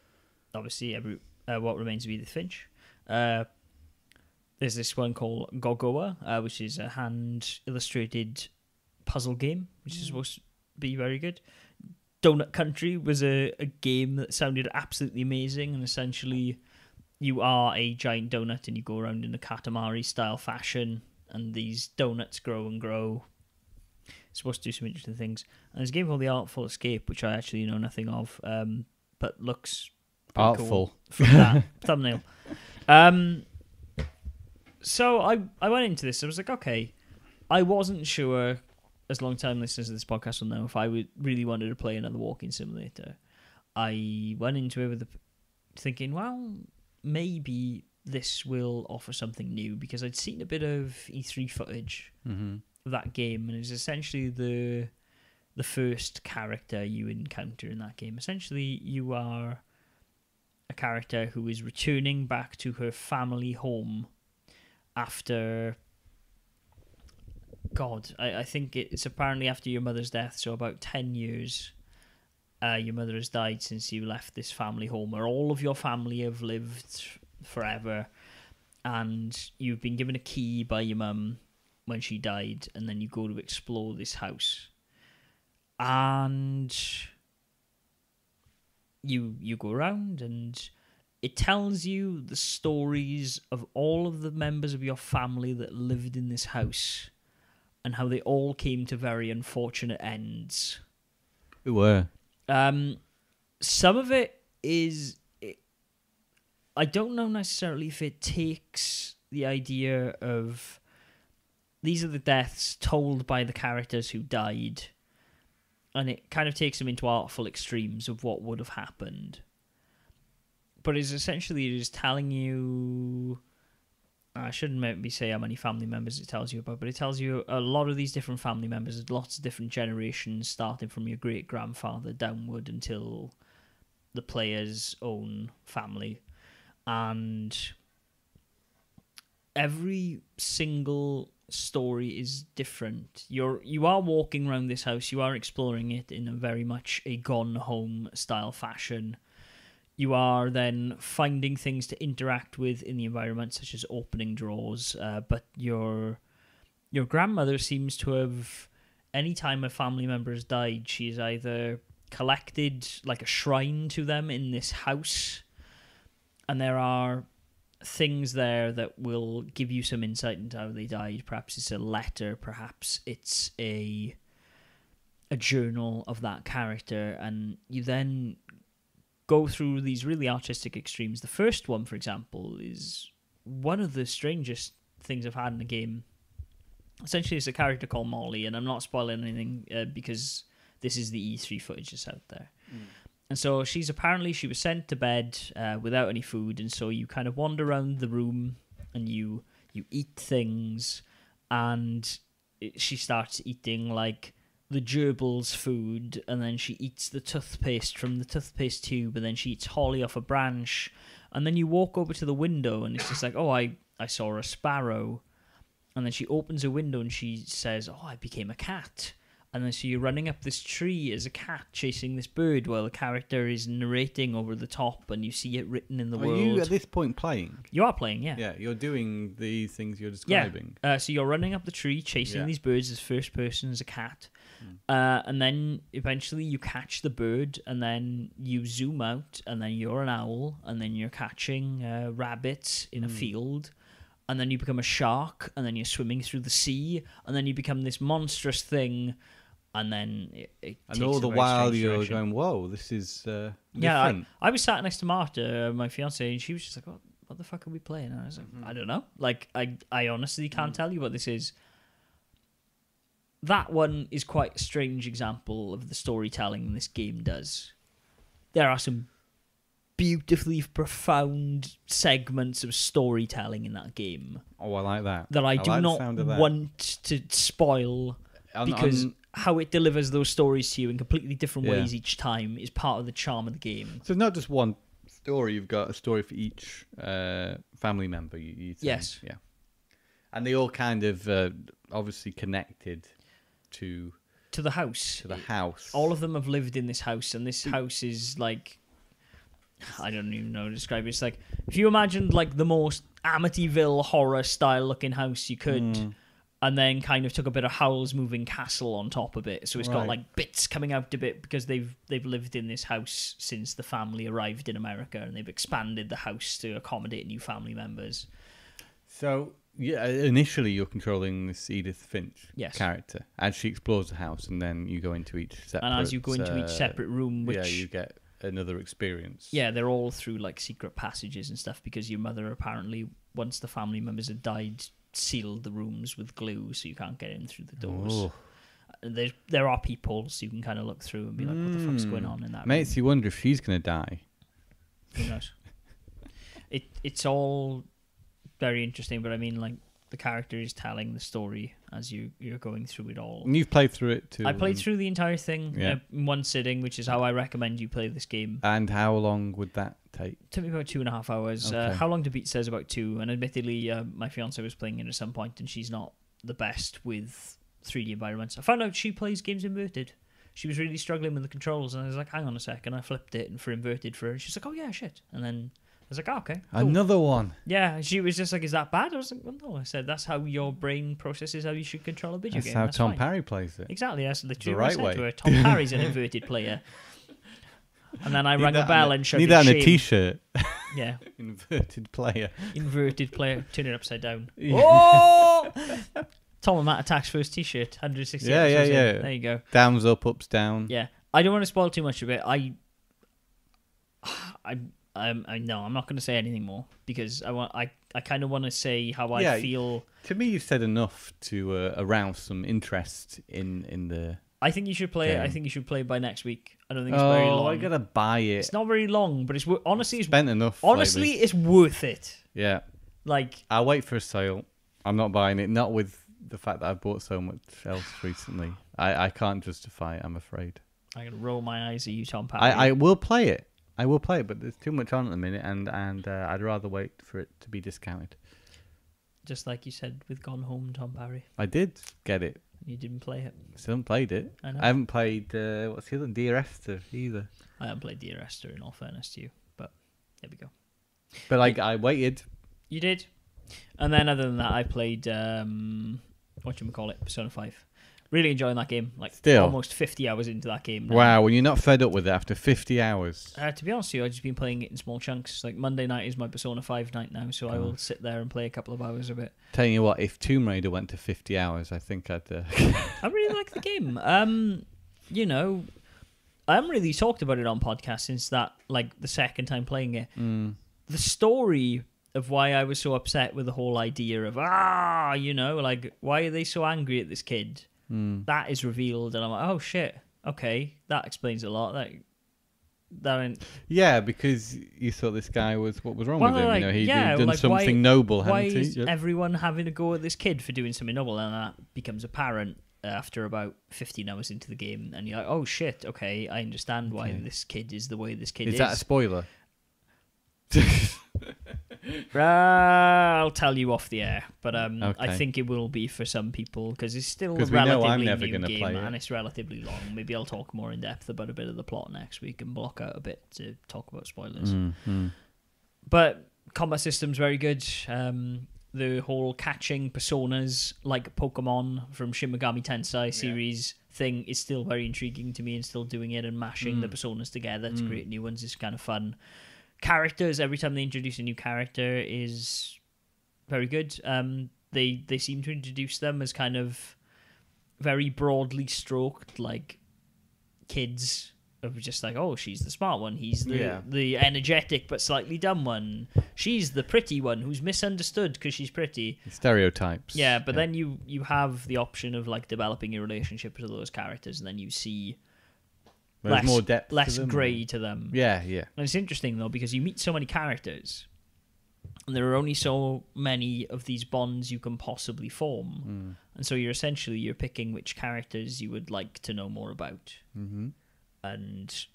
Speaker 1: obviously What Remains of Edith Finch. There's this one called Gogoa, which is a hand-illustrated puzzle game, which is supposed to be very good. Donut Country was a game that sounded absolutely amazing, and essentially you are a giant donut and you go around in a Katamari-style fashion, and these donuts grow and grow. It's supposed to do some interesting things. And there's a game called The Artful Escape, which I actually know nothing of, but looks
Speaker 2: artful
Speaker 1: cool from that thumbnail. So I went into this. I was like, okay, I wasn't sure, as long-time listeners of this podcast will know, if I really wanted to play another walking simulator. I went into it with thinking, well, maybe this will offer something new, because I'd seen a bit of E3 footage of that game, and it was essentially the first character you encounter in that game. Essentially, you are a character who is returning back to her family home after... God, I think it's apparently after your mother's death, so about 10 years your mother has died since you left this family home where all of your family have lived forever, and you've been given a key by your mum when she died, and then you go to explore this house. And you go around, and it tells you the stories of all of the members of your family that lived in this house, and how they all came to very unfortunate ends.
Speaker 2: Who were?
Speaker 1: Some of it is... I don't know necessarily if it takes the idea of... These are the deaths told by the characters who died, and it kind of takes them into artful extremes of what would have happened. But it's essentially just telling you... I shouldn't maybe say how many family members it tells you about, but it tells you a lot of these different family members, lots of different generations, starting from your great-grandfather downward until the player's own family. And every single story is different. You are walking around this house, you are exploring it in a very much a Gone Home style fashion. You are then finding things to interact with in the environment, such as opening drawers. But your grandmother seems to have, any time a family member has died, she's either collected like a shrine to them in this house, and there are things there that will give you some insight into how they died. Perhaps it's a letter, perhaps it's a journal of that character, and you then go through these really artistic extremes. The first one, for example, is one of the strangest things I've had in a game. Essentially, it's a character called Molly, and I'm not spoiling anything because this is the E3 footage that's out there. And so she was sent to bed without any food, and so you kind of wander around the room and you eat things, and she starts eating like the gerbil's food, and then she eats the toothpaste from the toothpaste tube, and then she eats holly off a branch, and then you walk over to the window, and it's just like, oh, I saw a sparrow, and then she opens a window and she says, oh, I became a cat. And then so you're running up this tree as a cat chasing this bird while the character is narrating over the top, and you see it written in the world. Are
Speaker 2: you at this point playing?
Speaker 1: You are playing, yeah.
Speaker 2: Yeah, you're doing the things you're describing.
Speaker 1: Yeah. So you're running up the tree chasing these birds as first person as a cat. And then eventually you catch the bird, and then you zoom out, and then you're an owl, and then you're catching rabbits in a field. And then you become a shark, and then you're swimming through the sea, and then you become this monstrous thing. And then it
Speaker 2: and all the while you're going, whoa, this is different.
Speaker 1: Yeah, I was sat next to Marta, my fiance, and she was just like, what the fuck are we playing? And I was like, I don't know. Like, I honestly can't tell you what this is. That one is quite a strange example of the storytelling this game does. There are some beautifully profound segments of storytelling in that game
Speaker 2: Oh, I like that.
Speaker 1: that I do
Speaker 2: like the
Speaker 1: not
Speaker 2: sound of that.
Speaker 1: want to spoil, because how it delivers those stories to you in completely different ways each time is part of the charm of the game.
Speaker 2: So not just one story, you've got a story for each family member. You
Speaker 1: Yes.
Speaker 2: Yeah. And they all kind of obviously connected to
Speaker 1: the house.
Speaker 2: To the house.
Speaker 1: All of them have lived in this house, and this house is like, I don't even know how to describe it. It's like, if you imagined like the most Amityville horror style looking house you could, and then kind of took a bit of Howl's Moving Castle on top of it. So it's got like bits coming out a bit because they've lived in this house since the family arrived in America, and they've expanded the house to accommodate new family members.
Speaker 2: So yeah, initially you're controlling this Edith Finch character as she explores the house, and then you go into each separate.
Speaker 1: And as you go into each separate room, which
Speaker 2: you get another experience.
Speaker 1: Yeah, they're all through like secret passages and stuff, because your mother apparently, once the family members had died, sealed the rooms with glue so you can't get in through the doors.
Speaker 2: Oh.
Speaker 1: There are people, so you can kind of look through and be like, what the fuck's going on in that room?
Speaker 2: Makes you wonder if she's going to die.
Speaker 1: Who knows? It's all very interesting, but I mean, like, the character is telling the story as you're going through it all.
Speaker 2: And you've played through it too.
Speaker 1: I played through the entire thing in one sitting, which is how I recommend you play this game.
Speaker 2: And how long would that take?
Speaker 1: It took me about 2.5 hours.
Speaker 2: Okay.
Speaker 1: How long to beat says about 2, and admittedly, my fiance was playing it at some point, and she's not the best with 3D environments. I found out she plays games inverted. She was really struggling with the controls, and I was like, hang on a sec, and I flipped it and for inverted for her. She's like, oh yeah, shit. And then I was like, oh, okay, cool.
Speaker 2: Another one.
Speaker 1: Yeah, she was just like, is that bad? I was like, well, no. I said, that's how your brain processes how you should control a video game.
Speaker 2: That's how Tom
Speaker 1: fine.
Speaker 2: Parry plays it.
Speaker 1: Exactly, that's literally
Speaker 2: The
Speaker 1: what I
Speaker 2: right
Speaker 1: said
Speaker 2: way.
Speaker 1: to her. Tom Parry's an inverted player. And then I rang a bell and showed
Speaker 2: Need that on
Speaker 1: shame.
Speaker 2: a t-shirt.
Speaker 1: Yeah.
Speaker 2: Inverted player.
Speaker 1: Inverted player. Turn it upside down.
Speaker 2: Yeah.
Speaker 1: Oh! Tom and Matt Attack's first t-shirt. 160
Speaker 2: Yeah.
Speaker 1: in. There you go.
Speaker 2: Downs up, ups down.
Speaker 1: Yeah. I don't want to spoil too much of it. No, I'm not going to say anything more, because I kind of want to say how I feel.
Speaker 2: To me, you've said enough to arouse some interest in the.
Speaker 1: I think you should play it. I think you should play it by next week. I don't think it's very long.
Speaker 2: I gotta buy it.
Speaker 1: It's not very long, but it's honestly
Speaker 2: spent enough.
Speaker 1: Honestly,
Speaker 2: lately.
Speaker 1: it's worth it.
Speaker 2: Yeah.
Speaker 1: Like,
Speaker 2: I'll wait for a sale. I'm not buying it. Not with the fact that I've bought so much else recently. I can't justify it, I'm afraid.
Speaker 1: I'm gonna roll my eyes at you, Tom Parry.
Speaker 2: I will play it. I will play it, but there's too much on at the minute, and I'd rather wait for it to be discounted.
Speaker 1: Just like you said with Gone Home, Tom Parry.
Speaker 2: I did get it.
Speaker 1: You didn't play it.
Speaker 2: Still haven't played it.
Speaker 1: I know.
Speaker 2: I haven't played what's the other, Dear Esther either.
Speaker 1: I haven't played Dear Esther, in all fairness to you, but there we go.
Speaker 2: But I waited.
Speaker 1: You did. And then other than that, I played Persona 5. Really enjoying that game. Like,
Speaker 2: Still.
Speaker 1: almost 50 hours into that game now.
Speaker 2: Wow, when you're not fed up with it after 50 hours.
Speaker 1: To be honest with you, I've just been playing it in small chunks. Like, Monday night is my Persona 5 night now, so I will sit there and play a couple of hours of it.
Speaker 2: Telling you what, if Tomb Raider went to 50 hours, I think I'd...
Speaker 1: I really like the game. You know, I haven't really talked about it on podcast since that, like, the second time playing it. The story of why I was so upset with the whole idea of, you know, like, why are they so angry at this kid? That is revealed, and I'm like, oh shit, okay, that explains a lot.
Speaker 2: Yeah, because you thought this guy was, what was wrong with him?
Speaker 1: Like,
Speaker 2: You know, he'd done something noble,
Speaker 1: why
Speaker 2: hadn't he?
Speaker 1: is everyone having a go at this kid for doing something noble? And that becomes apparent after about 15 hours into the game, and you're like, oh shit, okay, I understand why this kid is the way this kid is.
Speaker 2: Is that a spoiler?
Speaker 1: I'll tell you off the air, but
Speaker 2: okay.
Speaker 1: I think it will be for some people, because it's still a
Speaker 2: 'Cause we know I'm
Speaker 1: relatively
Speaker 2: never
Speaker 1: new
Speaker 2: gonna
Speaker 1: game,
Speaker 2: play it.
Speaker 1: and it's relatively long. Maybe I'll talk more in depth about a bit of the plot next week and block out a bit to talk about spoilers. But combat system's very good. The whole catching personas like Pokemon from Shin Megami Tensei series thing is still very intriguing to me, and still doing it and mashing the personas together to create new ones is kind of fun. Characters, every time they introduce a new character, is very good. They seem to introduce them as kind of very broadly stroked, like kids of just like, oh, she's the smart one, he's the energetic but slightly dumb one, she's the pretty one who's misunderstood because she's pretty.
Speaker 2: Stereotypes.
Speaker 1: Yeah, but then you have the option of like developing a relationship with those characters, and then you see
Speaker 2: There's more depth,
Speaker 1: less
Speaker 2: to them,
Speaker 1: grey to them.
Speaker 2: Yeah.
Speaker 1: And it's interesting though because you meet so many characters, and there are only so many of these bonds you can possibly form, and so you're picking which characters you would like to know more about, and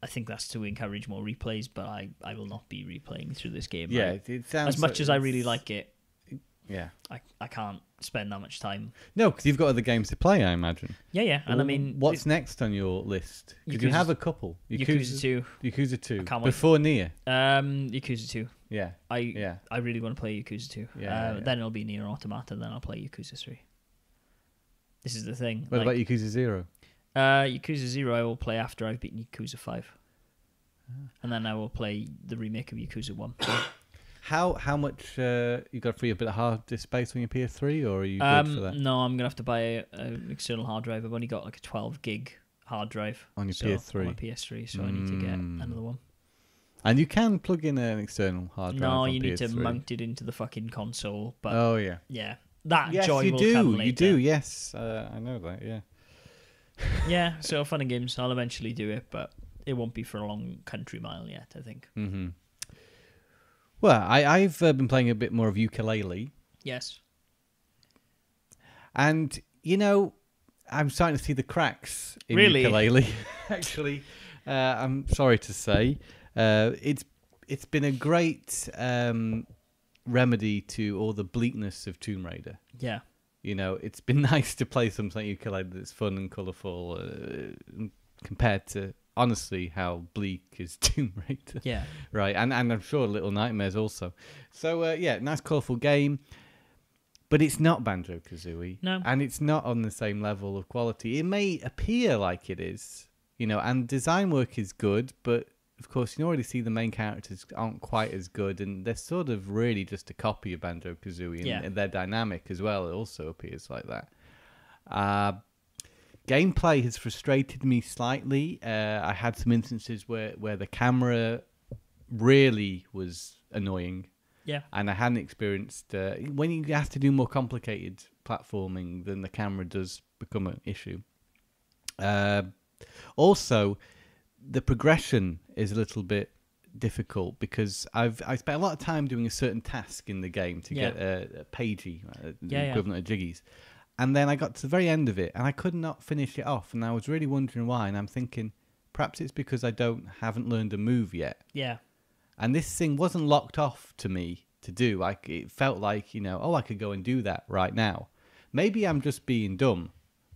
Speaker 1: I think that's to encourage more replays. But I will not be replaying through this game.
Speaker 2: Yeah, it sounds
Speaker 1: as much as I really like it.
Speaker 2: Yeah,
Speaker 1: I can't spend that much time.
Speaker 2: No, because you've got other games to play, I imagine.
Speaker 1: Yeah, and I mean,
Speaker 2: what's next on your list? Because you have a couple.
Speaker 1: Yakuza 2.
Speaker 2: Yakuza 2.
Speaker 1: I can't wait.
Speaker 2: Before Nier.
Speaker 1: Yakuza 2.
Speaker 2: Yeah.
Speaker 1: I really want to play Yakuza 2.
Speaker 2: Yeah.
Speaker 1: Then it'll be Nier Automata, then I'll play Yakuza 3. This is the thing.
Speaker 2: What about Yakuza 0?
Speaker 1: Yakuza 0 I will play after I've beaten Yakuza 5. And then I will play the remake of Yakuza 1.
Speaker 2: How much you got to free a bit of hard disk space on your PS3, or are you good for that?
Speaker 1: No, I'm gonna have to buy an external hard drive. I've only got like a 12 gig hard drive
Speaker 2: on your PS3.
Speaker 1: On my PS3, so I need to get another one.
Speaker 2: And you can plug in an external hard drive.
Speaker 1: No,
Speaker 2: on
Speaker 1: you
Speaker 2: PS3.
Speaker 1: need to mount it into the fucking console. But
Speaker 2: oh yeah,
Speaker 1: that joy will come later.
Speaker 2: You do. Yes, I know that. Yeah.
Speaker 1: Yeah. So fun and games. I'll eventually do it, but it won't be for a long country mile yet, I think.
Speaker 2: Mm-hmm. Well, I've been playing a bit more of Yooka Laylee.
Speaker 1: Yes.
Speaker 2: And, I'm starting to see the cracks in
Speaker 1: Really?
Speaker 2: Yooka Laylee. Actually, I'm sorry to say. It's been a great remedy to all the bleakness of Tomb Raider.
Speaker 1: Yeah.
Speaker 2: It's been nice to play something like Yooka Laylee that's fun and colourful compared to... honestly, how bleak is Tomb Raider.
Speaker 1: Yeah.
Speaker 2: Right, and I'm sure Little Nightmares also. So, nice, colourful game. But it's not Banjo-Kazooie.
Speaker 1: No.
Speaker 2: And it's not on the same level of quality. It may appear like it is, and design work is good, but, of course, you already see the main characters aren't quite as good, and they're sort of really just a copy of Banjo-Kazooie, and their dynamic as well, it also appears like that. Gameplay has frustrated me slightly. I had some instances where the camera really was annoying.
Speaker 1: Yeah.
Speaker 2: And I hadn't experienced... when you have to do more complicated platforming, then the camera does become an issue. Also, the progression is a little bit difficult because I spent a lot of time doing a certain task in the game to get a pagey, the equivalent of Jiggies. And then I got to the very end of it, and I could not finish it off. And I was really wondering why. And I'm thinking, perhaps it's because I haven't learned a move yet.
Speaker 1: Yeah.
Speaker 2: And this thing wasn't locked off to me to do. Like it felt like, I could go and do that right now. Maybe I'm just being dumb,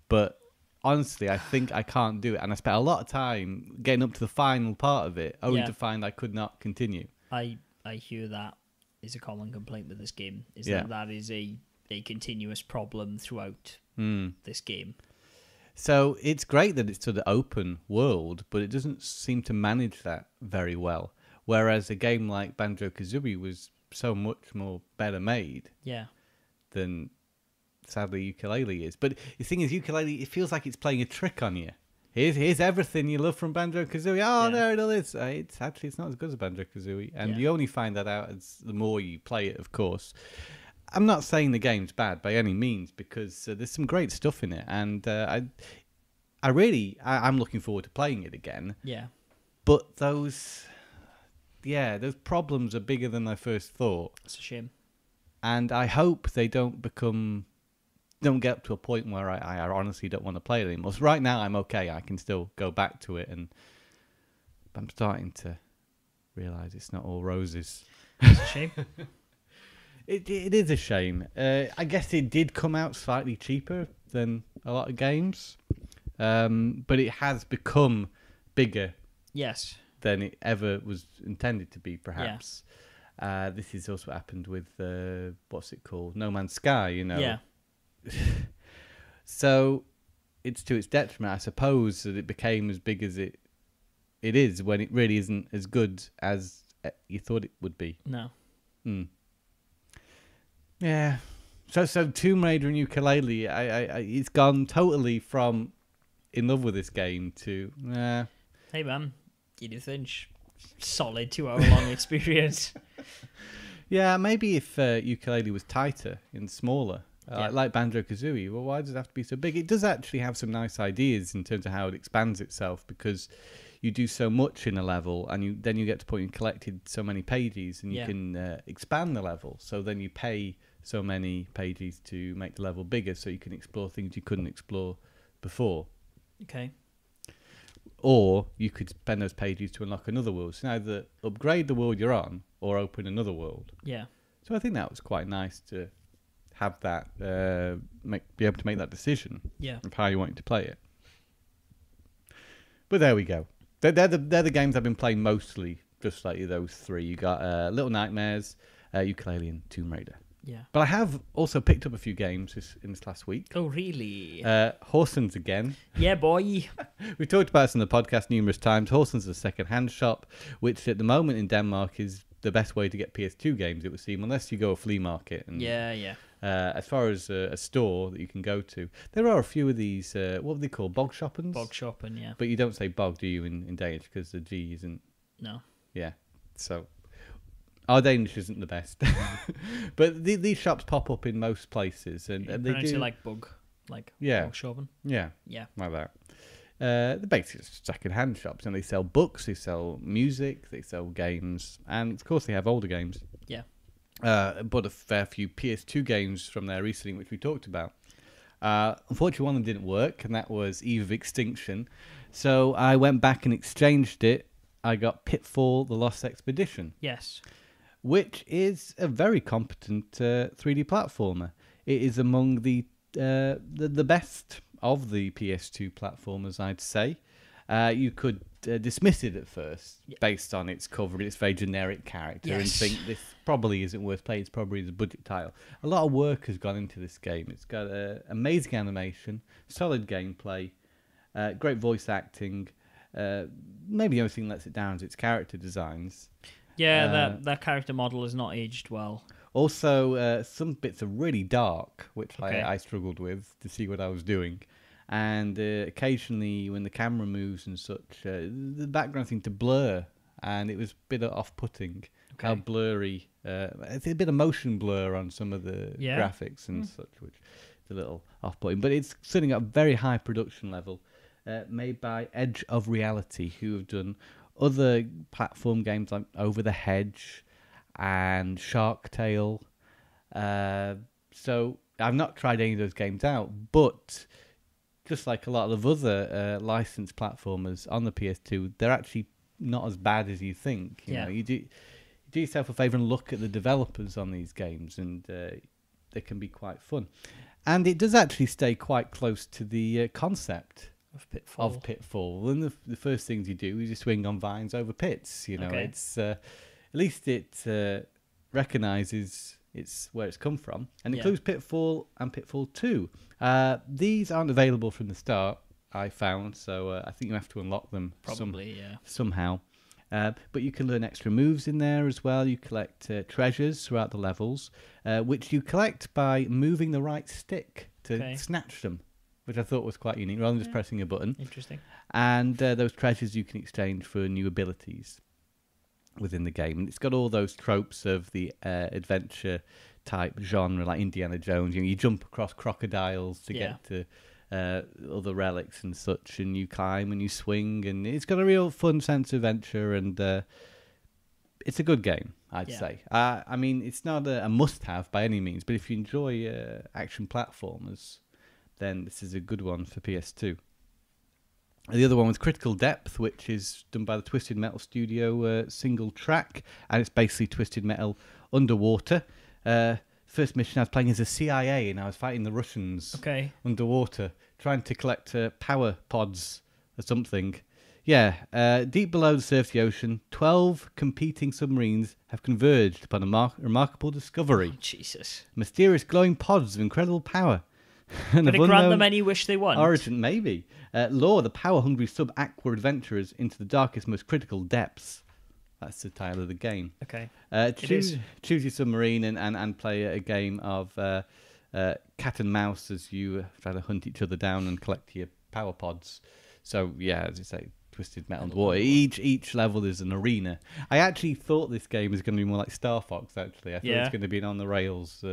Speaker 2: but honestly, I think I can't do it. And I spent a lot of time getting up to the final part of it, only to find I could not continue.
Speaker 1: I hear that is a common complaint with this game. That is a continuous problem throughout this game.
Speaker 2: So it's great that it's to the open world, but it doesn't seem to manage that very well. Whereas a game like Banjo-Kazooie was so much more better made than, sadly, Yooka Laylee is. But the thing is, Yooka Laylee, it feels like it's playing a trick on you. Here's everything you love from Banjo-Kazooie. Oh, there it all is. It's not as good as Banjo-Kazooie. And you only find that out as the more you play it, of course. I'm not saying the game's bad by any means because there's some great stuff in it, and I'm looking forward to playing it again.
Speaker 1: Yeah.
Speaker 2: But those problems are bigger than I first thought.
Speaker 1: It's a shame.
Speaker 2: And I hope they don't get up to a point where I honestly don't want to play it anymore. So right now I'm okay. I can still go back to it, but I'm starting to realise it's not all roses.
Speaker 1: It's a shame.
Speaker 2: It is a shame. I guess it did come out slightly cheaper than a lot of games, but it has become bigger.
Speaker 1: Yes.
Speaker 2: Than it ever was intended to be, perhaps. Yeah. This is also what happened with what's it called, No Man's Sky. Yeah. So it's to its detriment, I suppose, that it became as big as it is when it really isn't as good as you thought it would be.
Speaker 1: No.
Speaker 2: Yeah. So Tomb Raider and Yooka Laylee, it's gone totally from in love with this game to
Speaker 1: Hey man, Edith Finch, solid 2 hour long experience.
Speaker 2: Yeah, maybe if Yooka Laylee was tighter and smaller, like Banjo-Kazooie. Well, why does it have to be so big? It does actually have some nice ideas in terms of how it expands itself, because you do so much in a level, and then you get to the point you collected so many pages, and you can expand the level. So then you pay so many pages to make the level bigger, so you can explore things you couldn't explore before.
Speaker 1: Okay.
Speaker 2: Or you could spend those pages to unlock another world. So either upgrade the world you're on, or open another world.
Speaker 1: Yeah.
Speaker 2: So I think that was quite nice to have that, be able to make that decision of how you wanted to play it. But there we go. They're the games I've been playing mostly, just like those three. You got Little Nightmares, Yooka Laylee, and Tomb Raider.
Speaker 1: Yeah.
Speaker 2: But I have also picked up a few games in this last week.
Speaker 1: Oh, really?
Speaker 2: Horsens again.
Speaker 1: Yeah, boy.
Speaker 2: We've talked about this on the podcast numerous times. Horsens is a second-hand shop, which at the moment in Denmark is the best way to get PS2 games, it would seem, unless you go a flea market. And, as far as a store that you can go to, there are a few of these, what are they called, bog shoppings?
Speaker 1: Bog shopping, yeah.
Speaker 2: But you don't say bog, do you, in Danish, because the G isn't...
Speaker 1: No.
Speaker 2: Yeah, so... Our Danish isn't the best. But these shops pop up in most places. And they do...
Speaker 1: it like bug, bog shopping?
Speaker 2: Yeah, like that. The basic second-hand shops, and they sell books, they sell music, they sell games, and of course they have older games.
Speaker 1: Yeah.
Speaker 2: But a fair few PS2 games from there recently, which we talked about. Unfortunately, one of them didn't work, and that was Eve of Extinction. So I went back and exchanged it. I got Pitfall: The Lost Expedition.
Speaker 1: Yes.
Speaker 2: Which is a very competent 3D platformer. It is among the best of the PS2 platformers, I'd say. You could dismiss it at first based on its cover and its very generic character and think this probably isn't worth playing. It's probably a budget title. A lot of work has gone into this game. It's got amazing animation, solid gameplay, great voice acting. Maybe the only thing that lets it down is its character designs.
Speaker 1: Yeah, that character model is not aged well.
Speaker 2: Also, some bits are really dark, which I struggled with to see what I was doing. And occasionally, when the camera moves and such, the background seemed to blur, and it was a bit off-putting. Okay. How blurry. It's a bit of motion blur on some of the graphics and such, which is a little off-putting. But it's certainly got a very high production level, made by Edge of Reality, who have done other platform games like Over the Hedge and Shark Tale. So I've not tried any of those games out, but just like a lot of other licensed platformers on the PS2, they're actually not as bad as you think. You know, you do yourself a favour and look at the developers on these games, and they can be quite fun. And it does actually stay quite close to the concept of Pitfall. And the first things you do is you swing on vines over pits. You know, it's at least it recognises it's where it's come from, and includes Pitfall and Pitfall 2. These aren't available from the start, I found, so I think you have to unlock them somehow. But you can learn extra moves in there as well. You collect treasures throughout the levels, which you collect by moving the right stick to snatch them, which I thought was quite unique, rather than just pressing a button.
Speaker 1: Interesting.
Speaker 2: And those treasures you can exchange for new abilities within the game. And it's got all those tropes of the adventure type genre, like Indiana Jones. You know, you jump across crocodiles to get to other relics and such, and you climb and you swing, and it's got a real fun sense of adventure, and it's a good game, I'd say. I mean, it's not a must-have by any means, but if you enjoy action platformers, then this is a good one for PS2. The other one was Critical Depth, which is done by the Twisted Metal studio, single track, and it's basically Twisted Metal underwater. First mission I was playing as a CIA, and I was fighting the Russians underwater, trying to collect power pods or something. Yeah, deep below the surface of the ocean, 12 competing submarines have converged upon a remarkable discovery.
Speaker 1: Oh, Jesus.
Speaker 2: Mysterious glowing pods of incredible power.
Speaker 1: Could it grant them any wish they want?
Speaker 2: Origin, maybe. Lure the power-hungry sub-aqua adventurers into the darkest, most critical depths. That's the title of the game.
Speaker 1: Okay.
Speaker 2: Choose your submarine and play a game of cat and mouse as you try to hunt each other down and collect your power pods. So, yeah, as you say, Twisted Metal Underwater. Each level is an arena. I actually thought this game was going to be more like Star Fox, actually. I thought it was going to be an on-the-rails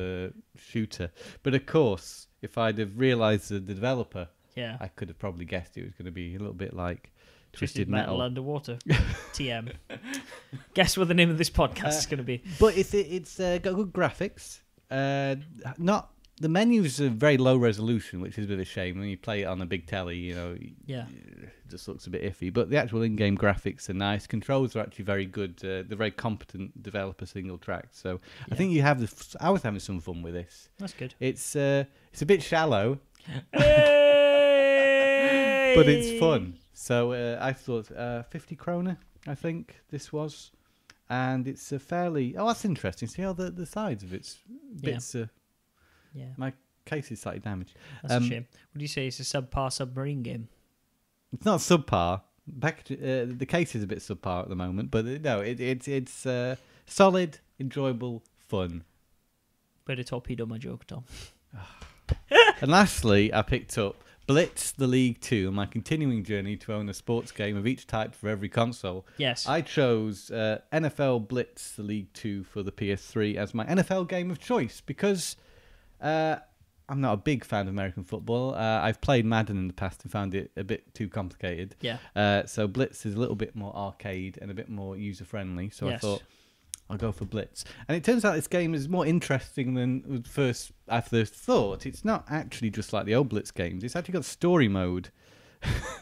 Speaker 2: shooter. But of course, if I'd have realised the developer, I could have probably guessed it was going to be a little bit like Twisted Metal
Speaker 1: Underwater. TM. Guess what the name of this podcast is going to be.
Speaker 2: But it's got good graphics. Not the menus are very low resolution, which is a bit of a shame. When you play it on a big telly, it just looks a bit iffy. But the actual in-game graphics are nice. Controls are actually very good. They're very competent developer single track. So I think I was having some fun with this.
Speaker 1: That's good.
Speaker 2: It's a bit shallow, but it's fun. So I thought 50 kroner, I think this was. And it's a fairly... Oh, that's interesting. See how the sides of its bits... My case is slightly damaged.
Speaker 1: That's a shame. Would you say it's a subpar submarine game?
Speaker 2: It's not subpar. The case is a bit subpar at the moment, but no, it's solid, enjoyable, fun.
Speaker 1: Way to torpedo my joke, Tom.
Speaker 2: And lastly, I picked up Blitz the League 2 on my continuing journey to own a sports game of each type for every console.
Speaker 1: Yes.
Speaker 2: I chose NFL Blitz the League 2 for the PS3 as my NFL game of choice because I'm not a big fan of American football. I've played Madden in the past and found it a bit too complicated.
Speaker 1: Yeah.
Speaker 2: So Blitz is a little bit more arcade and a bit more user-friendly. So I thought, I'll go for Blitz. And it turns out this game is more interesting than I first thought. It's not actually just like the old Blitz games. It's actually got story mode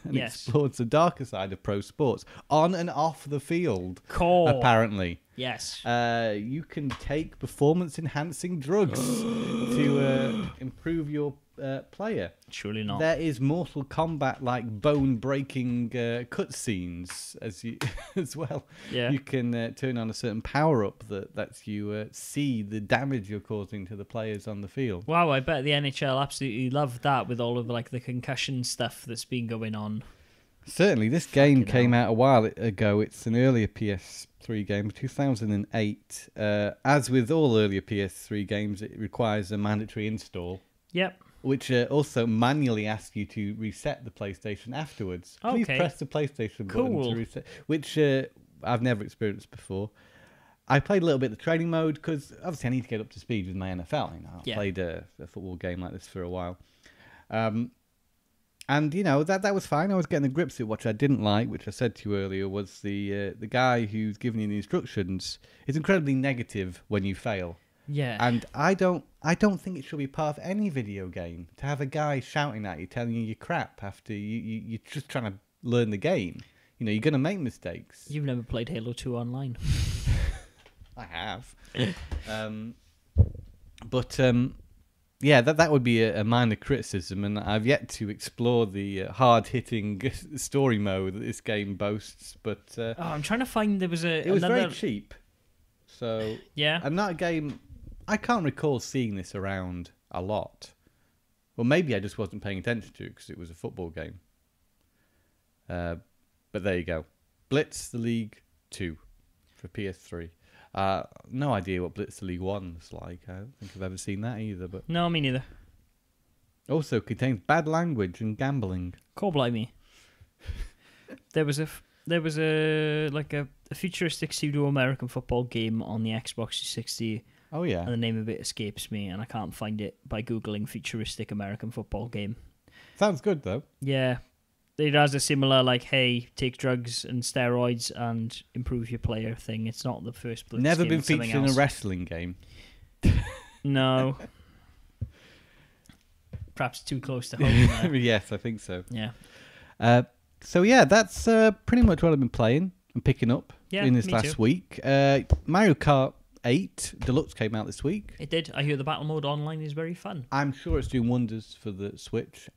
Speaker 2: and explores the darker side of pro sports on and off the field.
Speaker 1: Cool.
Speaker 2: Apparently.
Speaker 1: Yes.
Speaker 2: You can take performance-enhancing drugs to improve your player.
Speaker 1: Surely not.
Speaker 2: There is Mortal Kombat-like bone-breaking cutscenes as well.
Speaker 1: Yeah.
Speaker 2: You can turn on a certain power-up that lets you see the damage you're causing to the players on the field.
Speaker 1: Wow, I bet the NHL absolutely loved that with all of the concussion stuff that's been going on.
Speaker 2: Certainly, this game came out a while ago. It's an earlier PS3 game, 2008. As with all earlier PS3 games, it requires a mandatory install.
Speaker 1: Yep.
Speaker 2: Which also manually asks you to reset the PlayStation afterwards. Please press the PlayStation button to reset, which I've never experienced before. I played a little bit of the training mode because obviously I need to get up to speed with my NFL. I played a football game like this for a while. And, that was fine. I was getting the grips of what I didn't like, which I said to you earlier, was the guy who's giving you the instructions is incredibly negative when you fail.
Speaker 1: Yeah.
Speaker 2: And I don't think it should be part of any video game to have a guy shouting at you, telling you you're crap after you're just trying to learn the game. You're going to make mistakes.
Speaker 1: You've never played Halo 2 online.
Speaker 2: I have. Yeah, that would be a minor criticism, and I've yet to explore the hard-hitting story mode that this game boasts. But
Speaker 1: I'm trying to find it was
Speaker 2: very cheap. So
Speaker 1: yeah,
Speaker 2: and that game, I can't recall seeing this around a lot. Well, maybe I just wasn't paying attention to it because it was a football game. But there you go, Blitz the League 2 for PS3. No idea what Blitz the League 1's like. I don't think I've ever seen that either. But
Speaker 1: no, me neither.
Speaker 2: Also contains bad language and gambling.
Speaker 1: Call blimey. There was a futuristic pseudo American football game on the Xbox 360.
Speaker 2: Oh yeah.
Speaker 1: And the name of it escapes me, and I can't find it by googling futuristic American football game.
Speaker 2: Sounds good though.
Speaker 1: Yeah. It has a similar, hey, take drugs and steroids and improve your player thing. It's not the first Blitz
Speaker 2: Never
Speaker 1: game,
Speaker 2: been featured in a wrestling game.
Speaker 1: No. Perhaps too close to home.
Speaker 2: Yes, I think so.
Speaker 1: Yeah.
Speaker 2: So yeah, that's pretty much what I've been playing and picking up in this last week. Mario Kart 8 Deluxe came out this week.
Speaker 1: It did. I hear the battle mode online is very fun.
Speaker 2: I'm sure it's doing wonders for the Switch,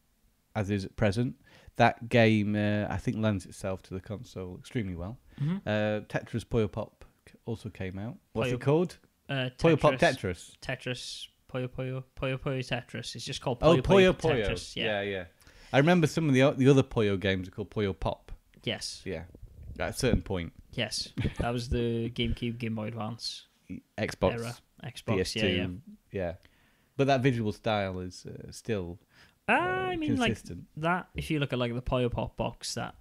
Speaker 2: as is at present. That game, I think, lends itself to the console extremely well.
Speaker 1: Mm-hmm.
Speaker 2: Tetris Puyo Pop also came out. What's it
Speaker 1: called?
Speaker 2: Puyo Pop Tetris.
Speaker 1: Tetris. Puyo Tetris. It's just called
Speaker 2: Puyo
Speaker 1: Tetris.
Speaker 2: Yeah. I remember some of the other Puyo games are called Puyo Pop.
Speaker 1: Yes.
Speaker 2: Yeah. At a certain point.
Speaker 1: Yes. That was the GameCube, Game Boy Advance
Speaker 2: Xbox
Speaker 1: era. Xbox,
Speaker 2: PS2. Yeah. But that visual style is still...
Speaker 1: I mean,
Speaker 2: consistent.
Speaker 1: that. If you look at the Puyo Pop box that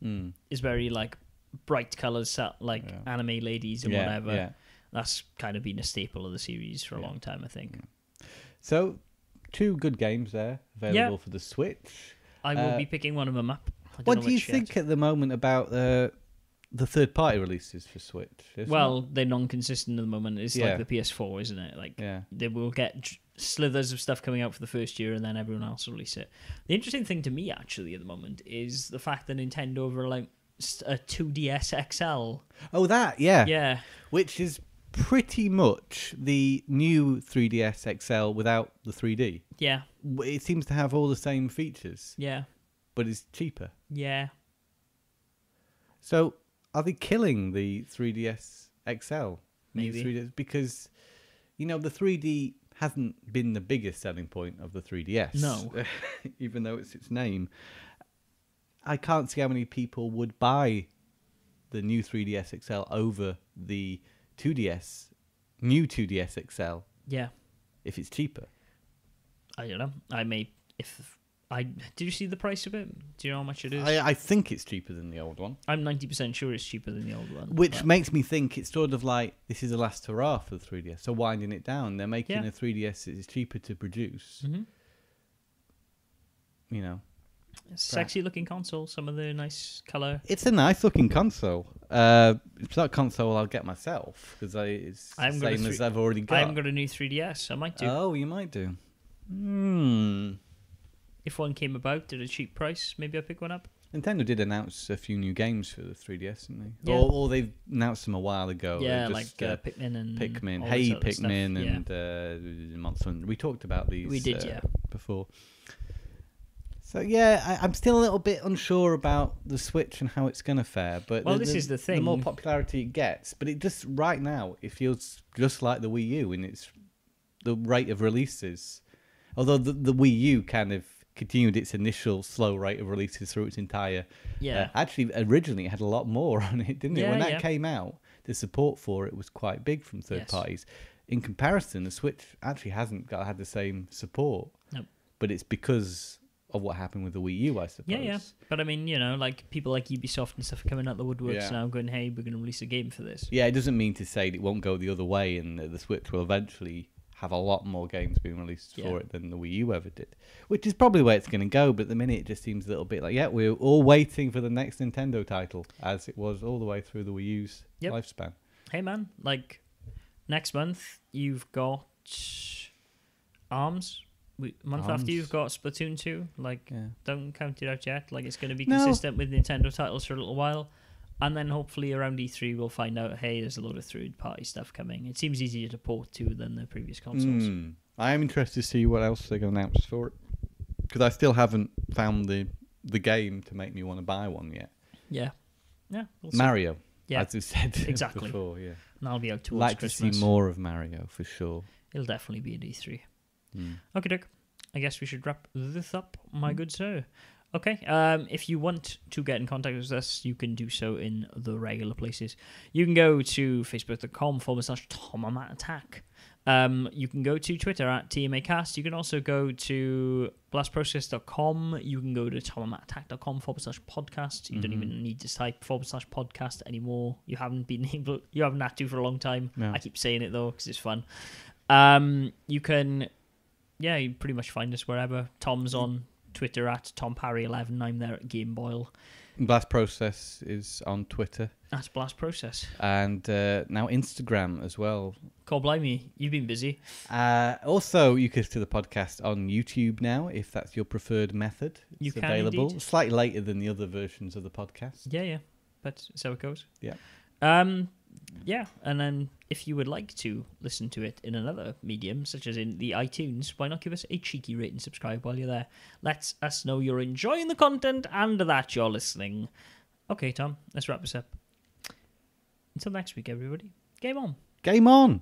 Speaker 1: is very like bright colours, like anime ladies and whatever.
Speaker 2: Yeah.
Speaker 1: That's kind of been a staple of the series for a long time, I think.
Speaker 2: So, 2 good games there available for the Switch.
Speaker 1: I will be picking one of them up.
Speaker 2: What do you think at the moment about the third-party releases for Switch?
Speaker 1: Well, they're non-consistent at the moment. It's like the PS4, isn't it? Like they will get slithers of stuff coming out for the first year, and then everyone else will release it. The interesting thing to me, actually, at the moment, is the fact that Nintendo have released a 2DS XL.
Speaker 2: Oh, that, yeah.
Speaker 1: Yeah.
Speaker 2: Which is pretty much the new 3DS XL without the 3D.
Speaker 1: Yeah.
Speaker 2: It seems to have all the same features.
Speaker 1: Yeah.
Speaker 2: But it's cheaper.
Speaker 1: Yeah.
Speaker 2: So, are they killing the 3DS XL?
Speaker 1: Maybe.
Speaker 2: 3DS? Because, the 3D hasn't been the biggest selling point of the 3DS.
Speaker 1: No.
Speaker 2: Even though it's its name. I can't see how many people would buy the new 3DS XL over the new 2DS XL.
Speaker 1: Yeah.
Speaker 2: If it's cheaper.
Speaker 1: I don't know. Did you see the price of it? Do you know how much it is?
Speaker 2: I think it's cheaper than the old one.
Speaker 1: I'm 90% sure it's cheaper than the old one.
Speaker 2: Which makes me think it's sort of like, this is the last hurrah for the 3DS. So winding it down, they're making a 3DS that is cheaper to produce.
Speaker 1: Mm-hmm. Sexy looking console, some of the nice colour.
Speaker 2: It's a nice looking console. It's not a console I'll get myself, because it's the same as I've already got.
Speaker 1: I haven't got a new 3DS, I might do.
Speaker 2: Oh, you might do.
Speaker 1: If one came about at a cheap price, maybe I'll pick one up.
Speaker 2: Nintendo did announce a few new games for the 3DS, didn't they?
Speaker 1: Yeah.
Speaker 2: Or they've announced them a while ago.
Speaker 1: Yeah, Pikmin and...
Speaker 2: Pikmin.
Speaker 1: all
Speaker 2: Hey,
Speaker 1: this other
Speaker 2: Pikmin
Speaker 1: stuff.
Speaker 2: and Monster Hunter. We talked about these
Speaker 1: We did,
Speaker 2: before. So, I'm still a little bit unsure about the Switch and how it's going to fare. But
Speaker 1: this is the thing.
Speaker 2: The more popularity it gets. But it just, right now, it feels just like the Wii U in the rate of releases. Although the Wii U kind of continued its initial slow rate of releases through its entire... actually, originally, it had a lot more on it, didn't it? When that came out, the support for it was quite big from third parties. In comparison, the Switch actually hasn't had the same support.
Speaker 1: Nope.
Speaker 2: But it's because of what happened with the Wii U, I suppose.
Speaker 1: Yeah. But I mean, like people like Ubisoft and stuff are coming out the woodworks now going, hey, we're going to release a game for this. Yeah,
Speaker 2: it doesn't mean to say that it won't go the other way and the Switch will eventually have a lot more games being released for it than the Wii U ever did. Which is probably where it's going to go, but at the minute it just seems a little bit like, we're all waiting for the next Nintendo title, as it was all the way through the Wii U's lifespan.
Speaker 1: Hey man, next month you've got ARMS. Month after you've got Splatoon 2. Don't count it out yet. It's going to be consistent with Nintendo titles for a little while. And then hopefully around E3 we'll find out, hey, there's a lot of third-party stuff coming. It seems easier to port to than the previous consoles.
Speaker 2: I am interested to see what else they're going to announce for it. Because I still haven't found the game to make me want to buy one yet.
Speaker 1: Yeah. Yeah. We'll
Speaker 2: Mario, as you said
Speaker 1: exactly.
Speaker 2: before. Yeah.
Speaker 1: And I'll be out towards
Speaker 2: like
Speaker 1: Christmas.
Speaker 2: To see more of Mario, for sure.
Speaker 1: It'll definitely be at E3. Okay, Doug. I guess we should wrap this up, my good sir. Okay, if you want to get in contact with us, you can do so in the regular places. You can go to facebook.com/TomAttack. You can go to Twitter at TMAcast. You can also go to blastprocess.com. You can go to tomattack.com/podcast. You don't even need to type /podcast anymore. You haven't had to for a long time. No. I keep saying it though because it's fun. You can, you pretty much find us wherever. Tom's on Twitter at TomParry11. I'm there at GameBoyle.
Speaker 2: Blast Process is on Twitter.
Speaker 1: That's Blast Process.
Speaker 2: And now Instagram as well.
Speaker 1: God blimey, you've been busy.
Speaker 2: Also, you can listen to the podcast on YouTube now, if that's your preferred method. It's available.
Speaker 1: Indeed.
Speaker 2: Slightly later than the other versions of the podcast.
Speaker 1: Yeah. But so it goes.
Speaker 2: Yeah.
Speaker 1: And then if you would like to listen to it in another medium, such as in the iTunes, why not give us a cheeky rate and subscribe while you're there? Let us know you're enjoying the content and that you're listening. Okay, Tom, let's wrap this up. Until next week, everybody. Game on.
Speaker 2: Game on.